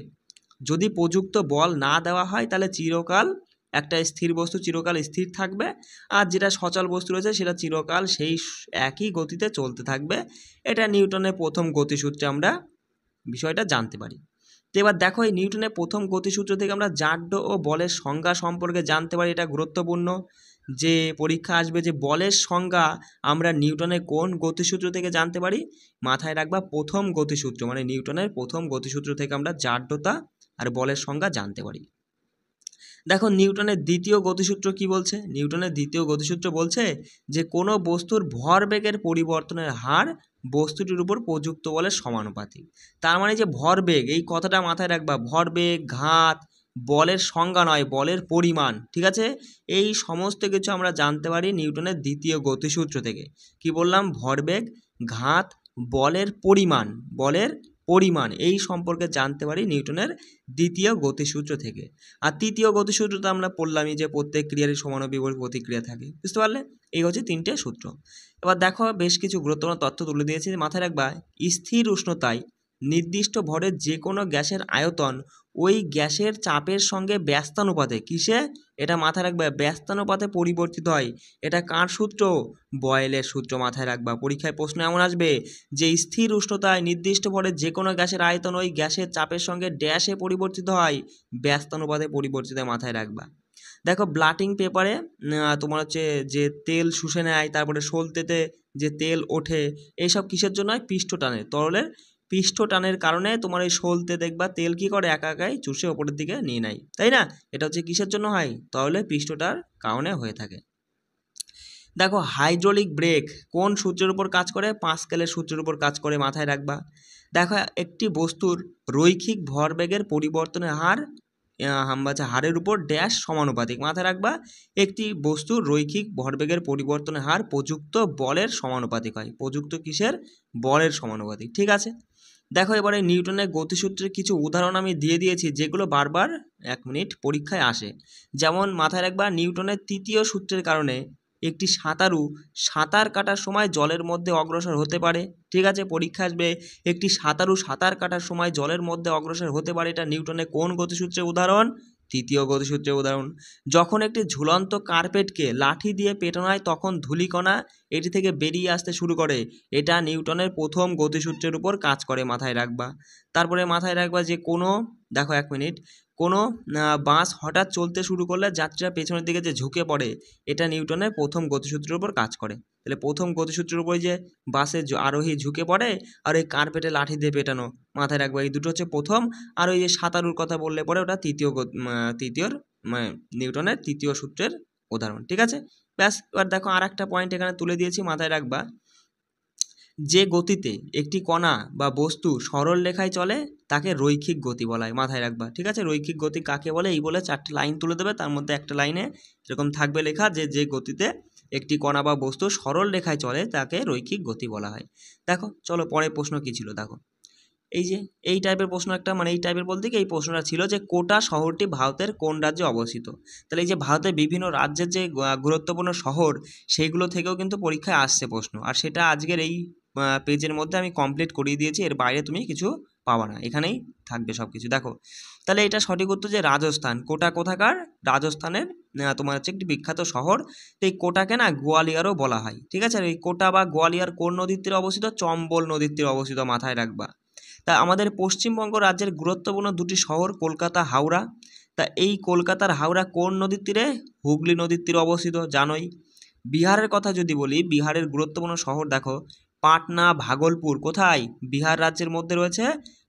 যদি প্রযুক্ত বল না দেওয়া হয় তাহলে চিরকাল একটা স্থির বস্তু চিরকাল স্থির থাকবে, আর যেটা সচল বস্তু রয়েছে সেটা চিরকাল সেই একই গতিতে চলতে থাকবে। এটা নিউটনের প্রথম গতিসূত্রে আমরা বিষয়টা জানতে পারি। তো এবার দেখো এই নিউটনের প্রথম গতিসূত্র থেকে আমরা জাড্য ও বলের সংজ্ঞা সম্পর্কে জানতে পারি। এটা গুরুত্বপূর্ণ যে পরীক্ষা আসবে, যে বলের সংজ্ঞা আমরা নিউটনের কোন গতিসূত্র থেকে জানতে পারি? মাথায় রাখবা প্রথম গতিসূত্র, মানে নিউটনের প্রথম গতিসূত্র থেকে আমরা জাড্যতা আর বলের সংজ্ঞা জানতে পারি। দেখো নিউটনের দ্বিতীয় গতিসূত্র কি বলছে? নিউটনের দ্বিতীয় গতিসূত্র বলছে যে কোনো বস্তুর ভরবেগের পরিবর্তনের হার বস্তুটির উপর প্রযুক্ত বলের সমানুপাতিক। তার মানে যে ভরবেগ, এই কথাটা মাথায় রাখবা, ভরবেগ, ঘাত, বলের সংজ্ঞা নয়, বলের পরিমাণ, ঠিক আছে? এই সমস্ত কিছু আমরা জানতে পারি নিউটনের দ্বিতীয় গতিসূত্র থেকে। কি বললাম? ভরবেগ, ঘাত, বলের পরিমাণ, বলের পরিমাণ এই সম্পর্কে জানতে পারি নিউটনের দ্বিতীয় গতিসূত্র থেকে। আর তৃতীয় গতিসূত্রটা আমরা পড়লামই যে প্রত্যেক ক্রিয়ারই সমান ও বিপরীত প্রতিক্রিয়া থাকে, বুঝতে পারলে? এই হচ্ছে 3টে সূত্র। এবার দেখো বেশ কিছু গুরুত্বপূর্ণ তথ্য তুলে দিয়েছি, মাথায় রাখবা। স্থির উষ্ণতায় নির্দিষ্ট ভরের যে কোনো গ্যাসের আয়তন ওই গ্যাসের চাপের সঙ্গে ব্যস্তানুপাতে, কিসে? এটা মাথায় রাখবা, ব্যস্তানুপাতে পরিবর্তিত হয়। এটা কার সূত্র? বয়েলের সূত্র, মাথায় রাখবা। পরীক্ষায় প্রশ্ন এমন আসবে যে স্থির উষ্ণতায় নির্দিষ্ট ভরের যে কোনো গ্যাসের আয়তন ওই গ্যাসের চাপের সঙ্গে ড্যাশে পরিবর্তিত হয়, ব্যস্তানুপাতে পরিবর্তিত, মাথায় রাখবা। দেখো ব্লাটিং পেপারে তোমার হচ্ছে যে তেল শুষে নেয়, তারপরে সলতেতে যে তেল ওঠে, এইসব কিসের জন্য হয়? পৃষ্ঠটানের, তরলের পৃষ্ঠটানের কারণে তোমার এই সলতে দেখবা তেল কি করে, একা একাই চুষে ওপরের দিকে নিয়ে নেয়, তাই না? এটা হচ্ছে কিসের জন্য হয়? তরলের পৃষ্ঠটার কারণে হয়ে থাকে। দেখো হাইড্রোলিক ব্রেক কোন সূত্রের উপর কাজ করে? পাস্কেলের সূত্রের উপর কাজ করে, মাথায় রাখবা। দেখো একটি বস্তুর রৈখিক ভরবেগের পরিবর্তনের হার হারের উপর ড্যাশ সমানুপাতিক, মাথায় রাখবা। একটি বস্তুর রৈখিক ভরবেগের পরিবর্তনের হার প্রযুক্ত বলের সমানুপাতিক হয়। প্রযুক্ত কিসের? বলের সমানুপাতিক, ঠিক আছে? দেখো এবারে নিউটনের গতিসূত্রের কিছু উদাহরণ আমি দিয়ে দিয়েছি, যেগুলো বারবার 1 মিনিট পরীক্ষায় আসে। যেমন মাথায় রাখবা নিউটনের তৃতীয় সূত্রের কারণে একটি সাঁতারু সাঁতার কাটার সময় জলের মধ্যে অগ্রসর হতে পারে, ঠিক আছে? পরীক্ষা আসবে একটি সাঁতারু সাঁতার কাটার সময় জলের মধ্যে অগ্রসর হতে পারে, এটা নিউটনের কোন গতিসূত্রের উদাহরণ? তৃতীয় গতিসূত্রের উদাহরণ। যখন একটি ঝুলন্ত কার্পেটকে লাঠি দিয়ে পেটানো হয় তখন ধূলিকণা এটি থেকে বেরিয়ে আসতে শুরু করে, এটা নিউটনের প্রথম গতিসূত্রের উপর কাজ করে, মাথায় রাখবা। তারপরে মাথায় রাখবা যে কোনো, দেখো 1 মিনিট, কোনো বাস হঠাৎ চলতে শুরু করলে যাত্রীরা পেছনের দিকে যে ঝুঁকে পড়ে, এটা নিউটনের প্রথম গতিসূত্রের উপর কাজ করে। তাহলে প্রথম গতিসূত্রের উপরে যে বাসে আরোহী ঝুঁকে পড়ে আর এই কার্পেটে লাঠি দিয়ে পেটানো, মাথায় রাখবা এই দুটো হচ্ছে প্রথম। আর ওই যে সাঁতারুর কথা বললে পরে ওটা তৃতীয় নিউটনের তৃতীয় সূত্রের উদাহরণ। ঠিক আছে, ব্যাস। এবার দেখো আর একটা পয়েন্ট এখানে তুলে দিয়েছি, মাথায় রাখবা যে গতিতে একটি কণা বা বস্তু সরল রেখায় চলে তাকে রৈখিক গতি বলা হয়, মাথায় রাখবা। ঠিক আছে, রৈখিক গতি কাকে বলে এই বলে 4টে লাইন তুলে দেবে, তার মধ্যে একটা লাইনে এরকম থাকবে লেখা যে গতিতে একটি কণা বা বস্তু সরল রেখায় চলে তাকে রৈখিক গতি বলা হয়। দেখো চলো পরের প্রশ্ন কি ছিল দেখো। এই যে এই টাইপের প্রশ্ন একটা, মানে এই টাইপের বলতে কি এই প্রশ্নটা ছিল যে কোটা শহরটি ভারতের কোন রাজ্যে অবস্থিত। তাহলে এই যে ভারতের বিভিন্ন রাজ্যের যে গুরুত্বপূর্ণ শহর সেইগুলো থেকেও কিন্তু পরীক্ষায় আসছে প্রশ্ন, আর সেটা আজকের এই পেজের মধ্যে আমি কমপ্লিট করিয়ে দিয়েছি, এর বাইরে তুমি কিছু পাবা না, এখানেই থাকবে সব কিছু। দেখো তাহলে এটা সঠিক উত্তর যে রাজস্থান। কোটা কোথাকার? রাজস্থানের তোমার হচ্ছে একটি বিখ্যাত শহর। তো এই কোটাকে না গোয়ালিয়রও বলা হয়। ঠিক আছে, আর এই কোটা বা গোয়ালিয়র কোন নদীর তীরে অবস্থিত? চম্বল নদীর তীরে অবস্থিত, মাথায় রাখবা। তা আমাদের পশ্চিমবঙ্গ রাজ্যের গুরুত্বপূর্ণ দুটি শহর কলকাতা, হাওড়া। তা এই কলকাতার হাওড়া কোন নদীর তীরে? হুগলি নদীর তীরে অবস্থিত, জানোই। বিহারের কথা যদি বলি, বিহারের গুরুত্বপূর্ণ শহর দেখো পাটনা, ভাগলপুর, কোথায়? বিহার রাজ্যের মধ্যে রয়েছে,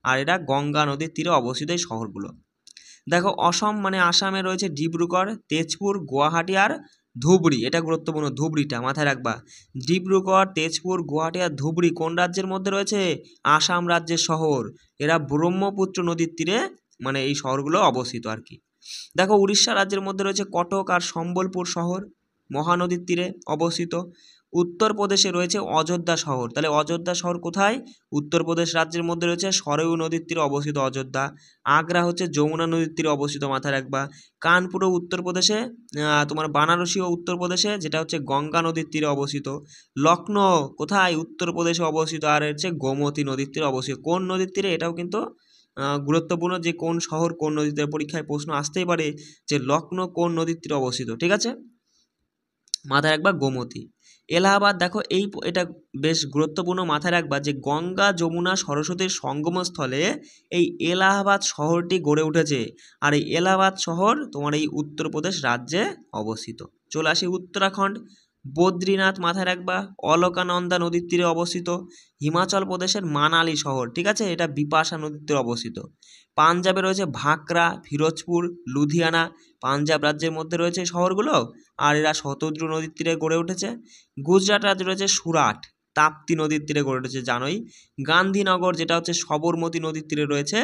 আর এরা গঙ্গা নদীর তীরে অবস্থিত এই শহরগুলো। দেখো অসম মানে আসামে রয়েছে ডিব্রুগড়, তেজপুর, গুয়াহাটি আর ধুবড়ি, এটা গুরুত্বপূর্ণ, ধুবড়িটা মাথায় রাখবা। ডিব্রুগড়, তেজপুর, গুয়াহাটি আর ধুবড়ি কোন রাজ্যের মধ্যে রয়েছে? আসাম রাজ্যের শহর। এরা ব্রহ্মপুত্র নদীর তীরে মানে এই শহরগুলো অবস্থিত আর কি। দেখো উড়িষ্যা রাজ্যের মধ্যে রয়েছে কটক আর সম্বলপুর শহর, মহানদীর তীরে অবস্থিত। উত্তরপ্রদেশে রয়েছে অযোধ্যা শহর। তাহলে অযোধ্যা শহর কোথায়? উত্তরপ্রদেশ রাজ্যের মধ্যে রয়েছে, সরয়ু নদীর তীরে অবস্থিত অযোধ্যা। আগ্রা হচ্ছে যমুনা নদীর তীরে অবস্থিত, মাথায় রাখবা। কানপুরও উত্তরপ্রদেশে, তোমার বানারসিও উত্তরপ্রদেশে, যেটা হচ্ছে গঙ্গা নদীর তীরে অবস্থিত। লখনৌ কোথায়? উত্তরপ্রদেশে অবস্থিত, আর হচ্ছে গোমতী নদীর তীরে অবস্থিত। কোন নদীর তীরে? এটাও কিন্তু গুরুত্বপূর্ণ, যে কোন শহর কোন নদীতে, পরীক্ষায় প্রশ্ন আসতেই পারে যে লখনৌ কোন নদীর তীরে অবস্থিত। ঠিক আছে, মাথায় রাখবা গোমতী। এলাহাবাদ দেখো এটা বেশ গুরুত্বপূর্ণ, মাথায় রাখবা যে গঙ্গা, যমুনা, সরস্বতীর সঙ্গমস্থলে এই এলাহাবাদ শহরটি গড়ে উঠেছে, আর এই এলাহাবাদ শহর তোমার এই উত্তরপ্রদেশ রাজ্যে অবস্থিত। চলে আসি উত্তরাখণ্ড, বদ্রীনাথ মাথায় রাখবা, অলকানন্দা নদীর তীরে অবস্থিত। হিমাচল প্রদেশের মানালি শহর, ঠিক আছে, এটা বিপাশা নদীর তীরে অবস্থিত। পাঞ্জাবে রয়েছে ভাকরা, ফিরোজপুর, লুধিয়ানা, পাঞ্জাব রাজ্যের মধ্যে রয়েছে শহরগুলো, আর এরা শতদ্রু নদীর তীরে গড়ে উঠেছে। গুজরাট রাজ্যে রয়েছে সুরাট, তাপ্তি নদীর তীরে গড়ে উঠেছে, জানোই। গান্ধীনগর যেটা হচ্ছে সবরমতী নদীর তীরে রয়েছে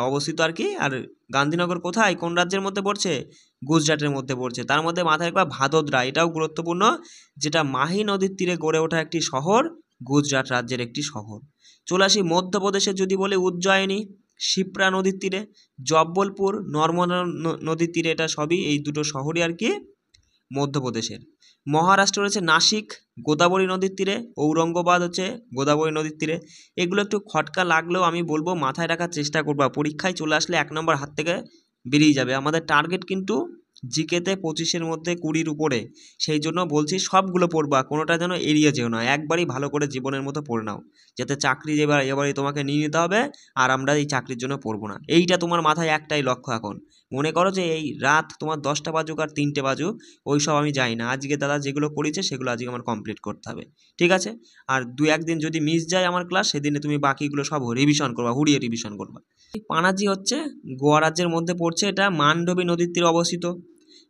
অবস্থিত আর কি। আর গান্ধীনগর কোথায়, কোন রাজ্যের মধ্যে পড়ছে? গুজরাটের মধ্যে পড়ছে। তার মধ্যে মাথায় রাখবা ভাদোদরা, এটাও গুরুত্বপূর্ণ, যেটা মাহি নদীর তীরে গড়ে ওঠা একটি শহর, গুজরাট রাজ্যের একটি শহর। চলে আসি মধ্যপ্রদেশে যদি বলি, উজ্জয়িনী, শিপ্রা নদীর তীরে, জব্বলপুর, নর্মদা নদীর তীরে, এটা সবই এই দুটো শহরই আর কি মধ্যপ্রদেশের। মহারাষ্ট্র রয়েছে নাসিক, গোদাবরী নদীর তীরে। ঔরঙ্গাবাদ হচ্ছে গোদাবরী নদীর তীরে। এগুলো একটু খটকা লাগলেও আমি বলবো মাথায় রাখার চেষ্টা করবা, পরীক্ষায় চলে আসলে 1 নম্বর হাত থেকে বেরিয়ে যাবে। আমাদের টার্গেট কিন্তু জিকেতে 25-এর মধ্যে 20-র উপরে, সেই জন্য বলছি সবগুলো পড়বা, কোনোটা যেন এড়িয়ে যেও না, একবারই ভালো করে জীবনের মতো পড়ে নাও, যাতে চাকরি এবারই তোমাকে নিয়ে নিতে হবে, আর আমরা এই চাকরির জন্য পড়বো না। এইটা তোমার মাথায় একটাই লক্ষ্য এখন। মনে করো যে এই রাত তোমার 10টা বাজুক আর 3টে বাজুক, ওই সব আমি যাই না, আজকে দাদা যেগুলো করেছে সেগুলো আজকে আমার কমপ্লিট করতে হবে, ঠিক আছে। আর 2-1 দিন যদি মিস যায় আমার ক্লাস, সেদিনে তুমি বাকিগুলো সব রিভিশন করবা, হুড়িয়ে রিভিশন করবা। পানাজি হচ্ছে গোয়া রাজ্যের মধ্যে পড়ছে, এটা মান্ডবী নদীর তীরে অবস্থিত।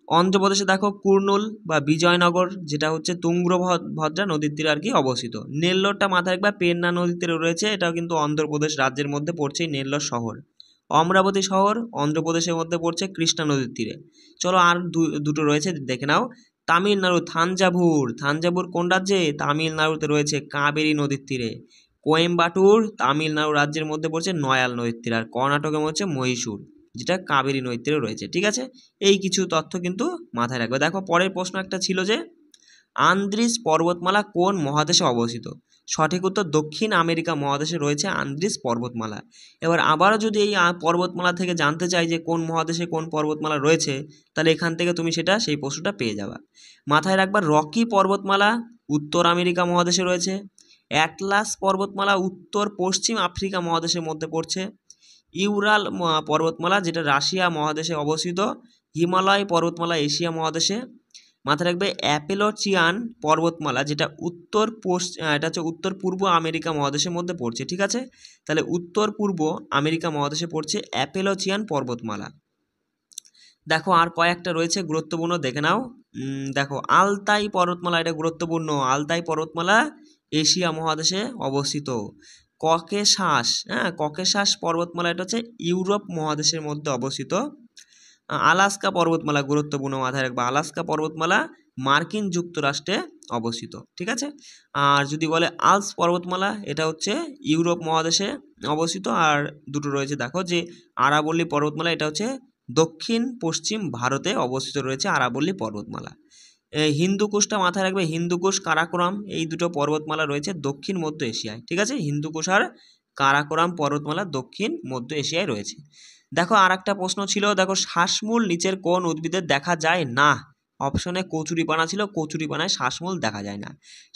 অন্ধ্রপ্রদেশে দেখো কুর্নুল বা বিজয়নগর, যেটা হচ্ছে তুঙ্গভদ্রা নদীর তীরে আর কি অবস্থিত। নেল্লোরটা মাথায় রাখবা পেন্না নদীর তীরে রয়েছে, এটাও কিন্তু অন্ধ্রপ্রদেশ রাজ্যের মধ্যে পড়ছে নেল্লোর শহর। অমরাবতী শহর অন্ধ্রপ্রদেশের মধ্যে পড়ছে, কৃষ্ণা নদীর তীরে। চলো আর দুটো রয়েছে দেখে নাও। তামিলনাড়ু থাঞ্জাভুর কোন রাজ্যে? তামিলনাড়ুতে রয়েছে, কাবেরী নদীর তীরে। কোয়েম্বাটুর তামিলনাড়ু রাজ্যের মধ্যে পড়ছে, নয়াল নদীর তীরে। আর কর্ণাটকে হচ্ছে মহীশূর, যেটা কাবেরী নদীর তীরে রয়েছে, ঠিক আছে। এই কিছু তথ্য কিন্তু মাথায় রাখবে। দেখো পরের প্রশ্ন একটা ছিল যে আন্দ্রিস পর্বতমালা কোন মহাদেশে অবস্থিত? সঠিক উত্তর দক্ষিণ আমেরিকা মহাদেশে রয়েছে আন্দ্রিস পর্বতমালা। এবার আবারও যদি এই পর্বতমালা থেকে জানতে চাই যে কোন মহাদেশে কোন পর্বতমালা রয়েছে, তাহলে এখান থেকে তুমি সেই প্রশ্নটা পেয়ে যাবা। মাথায় রাখবা রকি পর্বতমালা উত্তর আমেরিকা মহাদেশে রয়েছে, অ্যাটলাস পর্বতমালা উত্তর পশ্চিম আফ্রিকা মহাদেশের মধ্যে পড়ছে, ইউরাল পর্বতমালা যেটা রাশিয়া মহাদেশে অবস্থিত, হিমালয় পর্বতমালা এশিয়া মহাদেশে। মাথায় রাখবে অ্যাপেলোচিয়ান পর্বতমালা যেটা এটা হচ্ছে উত্তর পূর্ব আমেরিকা মহাদেশের মধ্যে পড়ছে। ঠিক আছে, তাহলে উত্তর পূর্ব আমেরিকা মহাদেশে পড়ছে অ্যাপেলোচিয়ান পর্বতমালা। দেখো আর কয়েকটা রয়েছে গুরুত্বপূর্ণ, দেখে নাও। দেখো আলতাই পর্বতমালা, এটা গুরুত্বপূর্ণ। আলতাই পর্বতমালা এশিয়া মহাদেশে অবস্থিত। ককেশাস, ককেশাস পর্বতমালা এটা হচ্ছে ইউরোপ মহাদেশের মধ্যে অবস্থিত। আলাস্কা পর্বতমালা গুরুত্বপূর্ণ, মাথায় রাখবা আলাস্কা পর্বতমালা মার্কিন যুক্তরাষ্ট্রে অবস্থিত। ঠিক আছে, আর যদি বলে আলস পর্বতমালা এটা হচ্ছে ইউরোপ মহাদেশে অবস্থিত। আর দুটো রয়েছে দেখো, যে আরাবল্লী পর্বতমালা এটা হচ্ছে দক্ষিণ পশ্চিম ভারতে অবস্থিত রয়েছে আরাবল্লী পর্বতমালা। হিন্দুকুশটা মাথায় রাখবে, হিন্দুকুশ কারাকোরাম এই দুটো পর্বতমালা রয়েছে দক্ষিণ মধ্য এশিয়ায়। ঠিক আছে, হিন্দুকুশ আর কারাকোরাম পর্বতমালা দক্ষিণ মধ্য এশিয়ায় রয়েছে। দেখো আর একটা প্রশ্ন ছিল, দেখো শ্বাসমূল নিচের কোন উদ্ভিদের দেখা যায় না? অপশনে কচুরিপানা ছিল, কচুরিপানায় শ্বাসমূল দেখা যায় না।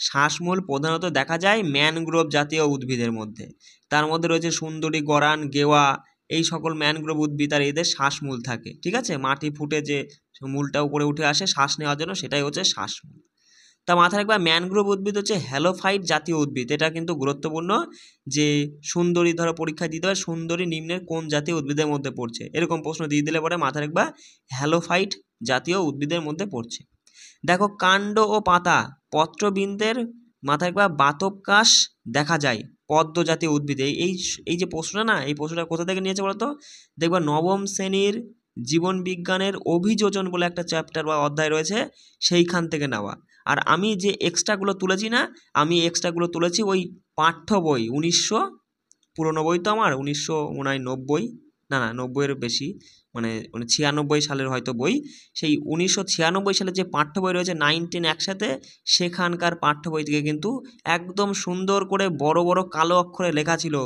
শ্বাসমূল প্রধানত দেখা যায় ম্যানগ্রোভ জাতীয় উদ্ভিদের মধ্যে, তার মধ্যে রয়েছে সুন্দরী, গরান, গেওয়া, এই সকল ম্যানগ্রোভ উদ্ভিদ, আর এদের শ্বাসমূল থাকে। ঠিক আছে, মাটি ফুটে যে মূলটা উপরে উঠে আসে শ্বাস নেওয়ার জন্য, সেটাই হচ্ছে শ্বাসমূল। তা মাথায় রাখবা ম্যানগ্রোভ উদ্ভিদ হচ্ছে হ্যালোফাইট জাতীয় উদ্ভিদ, এটা কিন্তু গুরুত্বপূর্ণ। যে সুন্দরী ধরো পরীক্ষায় দিতে হয়, সুন্দরী নিম্নের কোন জাতীয় উদ্ভিদের মধ্যে পড়ছে, এরকম প্রশ্ন দিয়ে দিলে পরে মাথায় রাখবা হ্যালোফাইট জাতীয় উদ্ভিদের মধ্যে পড়ছে। দেখো কাণ্ড ও পাতা পত্রবৃন্দের মাথায় রাখবা বাতবকাশ দেখা যায় পদ্ম জাতীয় উদ্ভিদে। এই যে প্রশ্নটা না, এই প্রশ্নটা কোথা থেকে নিয়েছে বলতো? দেখবা নবম শ্রেণীর জীবন বিজ্ঞানের অভিযোজন বলে একটা চ্যাপ্টার বা অধ্যায় রয়েছে, সেইখান থেকে নেওয়া। আর আমি যে এক্সট্রাগুলো তুলেছি না, আমি এক্সট্রাগুলো তুলেছি ওই পাঠ্য বই 1900, পুরোনো বই তো আমার 1990, না 90-এর বেশি, মানে 96 সালের হয়তো বই। সেই 1996 সালে যে পাঠ্য বই রয়েছে 9, 10 একসাথে, সেখানকার পাঠ্য বই থেকে কিন্তু একদম সুন্দর করে বড় বড় কালো অক্ষরে লেখা ছিল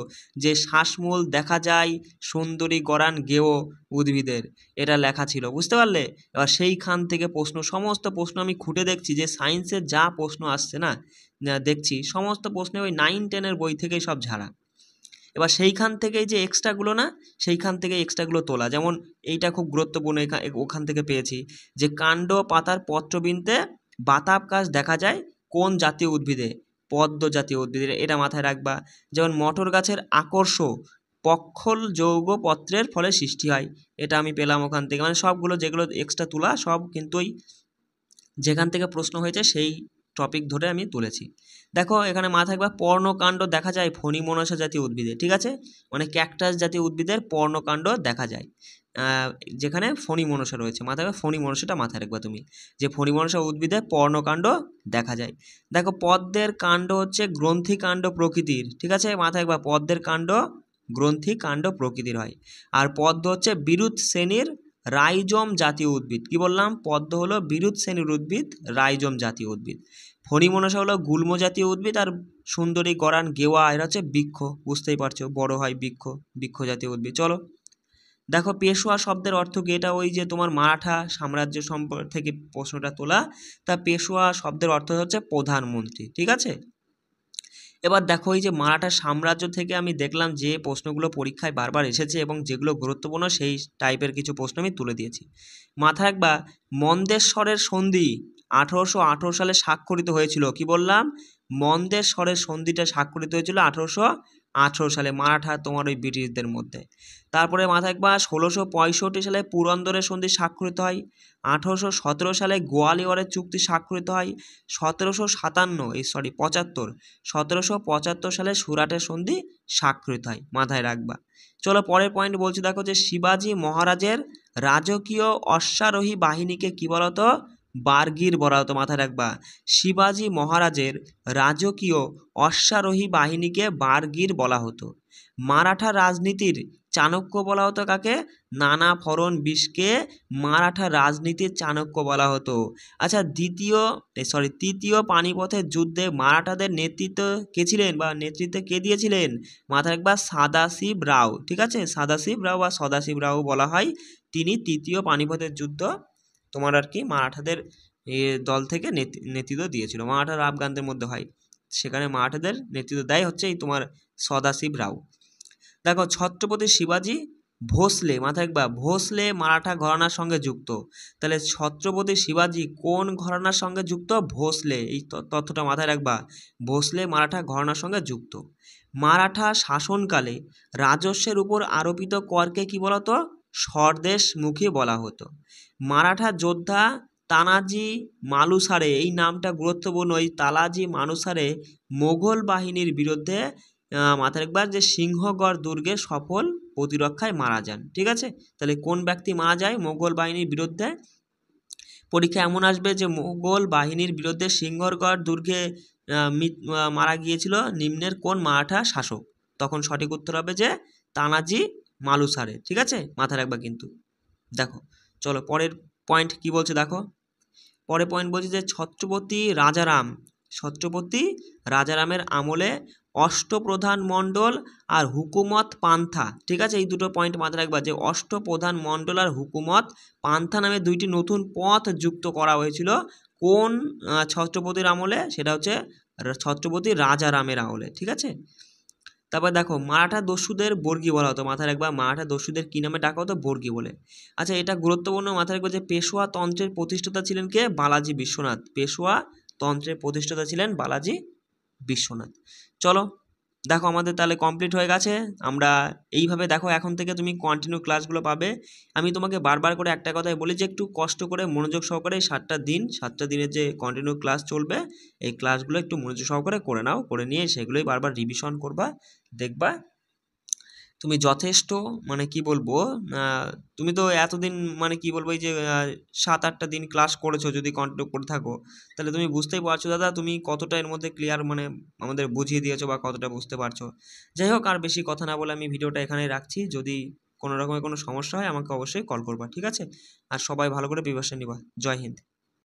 যে শ্বাসমূল দেখা যায় সুন্দরী, গরান, গেও উদ্ভিদের, এটা লেখা ছিল। বুঝতে পারলে? এবার সেইখান থেকে প্রশ্ন, সমস্ত প্রশ্ন আমি খুঁটে দেখছি যে সায়েন্সের যা প্রশ্ন আসছে না, দেখছি সমস্ত প্রশ্নে ওই 9, 10-এর বই থেকেই সব ঝাড়া। এবার সেইখান থেকেই যে এক্সট্রাগুলো না, সেইখান থেকে এক্সট্রাগুলো তোলা। যেমন এইটা খুব গুরুত্বপূর্ণ, ওখান থেকে পেয়েছি যে কাণ্ড পাতার পত্রবৃন্তে বাতাবকাশ দেখা যায় কোন জাতীয় উদ্ভিদে? পদ্ম জাতীয় উদ্ভিদের, এটা মাথায় রাখবা। যেমন মটর গাছের আকর্ষ পক্ষল যৌগ পত্রের ফলে সৃষ্টি হয়, এটা আমি পেলাম ওখান থেকে। মানে সবগুলো যেগুলো এক্সট্রা তোলা সব কিন্তু ওই যেখান থেকে প্রশ্ন হয়েছে সেই টপিক ধরে আমি তুলেছি। দেখো এখানে মাথায় রাখবা পর্ণকাণ্ড দেখা যায় ফণিমনসা জাতীয় উদ্ভিদে। ঠিক আছে, মানে ক্যাকটাস জাতীয় উদ্ভিদের পর্ণকাণ্ড দেখা যায় যেখানে ফণিমনসা রয়েছে। মাথায় রাখবা ফণিমনসাটা মাথায় রাখবা তুমি, যে ফণিমনসা উদ্ভিদে পর্ণকাণ্ড দেখা যায়। দেখো পদ্মের কাণ্ড হচ্ছে গ্রন্থিকাণ্ড প্রকৃতির। ঠিক আছে, মাথায় রাখবা পদ্মের কাণ্ড গ্রন্থিকাণ্ড প্রকৃতির হয়। আর পদ্ম হচ্ছে বিরুৎ শ্রেণীর রাইজোম জাতীয় উদ্ভিদ। কি বললাম? পদ্ম হলো বিরুৎ শ্রেণীর উদ্ভিদ, রাইজোম জাতীয় উদ্ভিদ। ফণিমনসা হলো গুল্ম জাতীয় উদ্ভিদ, আর সুন্দরী, গরান, গেওয়া এরা হচ্ছে বৃক্ষ। বুঝতেই পারছো, বড় হয় বৃক্ষ, বৃক্ষ জাতীয় উদ্ভিদ। চলো দেখো পেশোয়া শব্দের অর্থ কি? এটা ওই যে তোমার মারাঠা সাম্রাজ্য সম্পর্ক থেকে প্রশ্নটা তোলা। তা পেশোয়া শব্দের অর্থ হচ্ছে প্রধানমন্ত্রী। ঠিক আছে, এবার দেখো এই যে মারাঠা সাম্রাজ্য থেকে আমি দেখলাম যে প্রশ্নগুলো পরীক্ষায় বারবার এসেছে এবং যেগুলো গুরুত্বপূর্ণ সেই টাইপের কিছু প্রশ্ন আমি তুলে দিয়েছি। মাথায় রাখবা মন্দেশ্বরের সন্ধি 1818 সালে স্বাক্ষরিত হয়েছিল। কি বললাম? মন্দেশ্বরের সন্ধিটা স্বাক্ষরিত হয়েছিল 1818 সালে মারাঠা তোমার ওই ব্রিটিশদের মধ্যে। তারপরে মাথায় রাখবা 1665 সালে পুরন্দরের সন্ধি স্বাক্ষরিত হয়। 1817 সালে গোয়ালিয়রের চুক্তি স্বাক্ষরিত হয়। 1775 সালে সুরাটের সন্ধি স্বাক্ষরিত হয়। মাথায় রাখবা। চলো পরের পয়েন্ট বলছি, দেখো যে শিবাজি মহারাজের রাজকীয় অশ্বারোহী বাহিনীকে কি বলা হতো? বারগির বলা হতো। মাথায় রাখবা শিবাজি মহারাজের রাজকীয় অশ্বারোহী বাহিনীকে বারগির বলা হতো। মারাঠা রাজনীতির চাণক্য বলা হতো কাকে? নানা ফড়নবিশকে মারাঠা রাজনীতির চাণক্য বলা হতো। আচ্ছা তৃতীয় পানিপথের যুদ্ধে মারাঠাদের নেতৃত্ব কে ছিলেন বা নেতৃত্বে কে দিয়েছিলেন? মাথায় রাখবা সদাশিব রাও। ঠিক আছে, সদাশিব রাও বা সদাশিব রাও বলা হয়। তিনি তৃতীয় পানিপথের যুদ্ধ তোমার আর কি মারাঠাদের দল থেকে নেতৃত্ব দিয়েছিল। মারাঠার আফগানদের মধ্যে হয়, সেখানে মারাঠাদের নেতৃত্ব দেয় হচ্ছে এই তোমার সদাশিব রাও। দেখো ছত্রপতি শিবাজি ভোসলে, মাথায় রাখবা ভোসলে মারাঠা ঘরানার সঙ্গে যুক্ত। তাহলে ছত্রপতি শিবাজি কোন ঘরানার সঙ্গে যুক্ত? ভোসলে। এই তথ্যটা মাথায় রাখবা, ভোসলে মারাঠা ঘরানার সঙ্গে যুক্ত। মারাঠা শাসনকালে রাজস্বের উপর আরোপিত করকে কি বলা হতো? স্বদেশমুখী বলা হতো। মারাঠা যোদ্ধা তানাজি মালুসারে, এই নামটা গুরুত্বপূর্ণ, এই তানাজি মালুসারে মোগল বাহিনীর বিরুদ্ধে মাথায় রাখবা যে সিংহগড় দুর্গে সফল প্রতিরক্ষায় মারা যান। ঠিক আছে, তাহলে কোন ব্যক্তি মারা যায় মোগল বাহিনীর বিরুদ্ধে? পরীক্ষা এমন আসবে যে মোগল বাহিনীর বিরুদ্ধে সিংহগড় দুর্গে মারা গিয়েছিল নিম্নের কোন মারাঠা শাসক? তখন সঠিক উত্তর হবে যে তানাজি মালুসারে। ঠিক আছে, মাথায় রাখবা কিন্তু। দেখো চলো পরের পয়েন্ট কি বলছে দেখো। পরের পয়েন্ট বলছে যে ছত্রপতি রাজারামের আমলে অষ্টপ্রধান মণ্ডল আর হুকুমত পান্থা। ঠিক আছে, এই দুটো পয়েন্ট মাথায় রাখবা যে অষ্টপ্রধান মণ্ডল আর হুকুমত পান্থা নামে দুইটি নতুন পথ যুক্ত করা হয়েছিল কোন ছত্রপতির আমলে? সেটা হচ্ছে ছত্রপতি রাজারামের আমলে। ঠিক আছে, তারপর দেখো মারাঠা দস্যুদের বর্গী বলা হতো। মাথায় রাখবা মারাঠা দস্যুদের কি নামে ডাকা হতো? বর্গী বলে। আচ্ছা এটা গুরুত্বপূর্ণ, মাথায় রাখবা যে পেশোয়া তন্ত্রের প্রতিষ্ঠাতা ছিলেন কে? বালাজি বিশ্বনাথ। পেশোয়া তন্ত্রের প্রতিষ্ঠাতা ছিলেন বালাজি বিশ্বনাথ। চলো দেখো আমাদের তাহলে কমপ্লিট হয়ে গেছে। আমরা এইভাবে দেখো এখন থেকে তুমি কন্টিনিউ ক্লাসগুলো পাবে। আমি তোমাকে বারবার করে একটা কথাই বলি যে একটু কষ্ট করে মনোযোগ সহকারে এই 7টা দিনের যে কন্টিনিউ ক্লাস চলবে এই ক্লাসগুলো একটু মনোযোগ সহকারে করে নাও, করে নিয়ে সেগুলোই বারবার রিভিশন করবা। দেখবা তুমি যথেষ্ট মানে কি বলবো, তুমি তো এতদিন মানে কি বলবো এই যে 7-8টা দিন ক্লাস করেছো, যদি কন্টিনিউ করে থাকো তাহলে তুমি বুঝতেই পারছো দাদা তুমি কতটা এর মধ্যে ক্লিয়ার মানে আমাদের বুঝিয়ে দিয়েছো বা কতটা বুঝতে পারছো। যাই হোক আর বেশি কথা না বলে আমি ভিডিওটা এখানেই রাখছি। যদি কোনো রকমের কোনো সমস্যা হয় আমাকে অবশ্যই কল করবা। ঠিক আছে, আর সবাই ভালো করে প্রিপারেশন নিবা। জয় হিন্দ।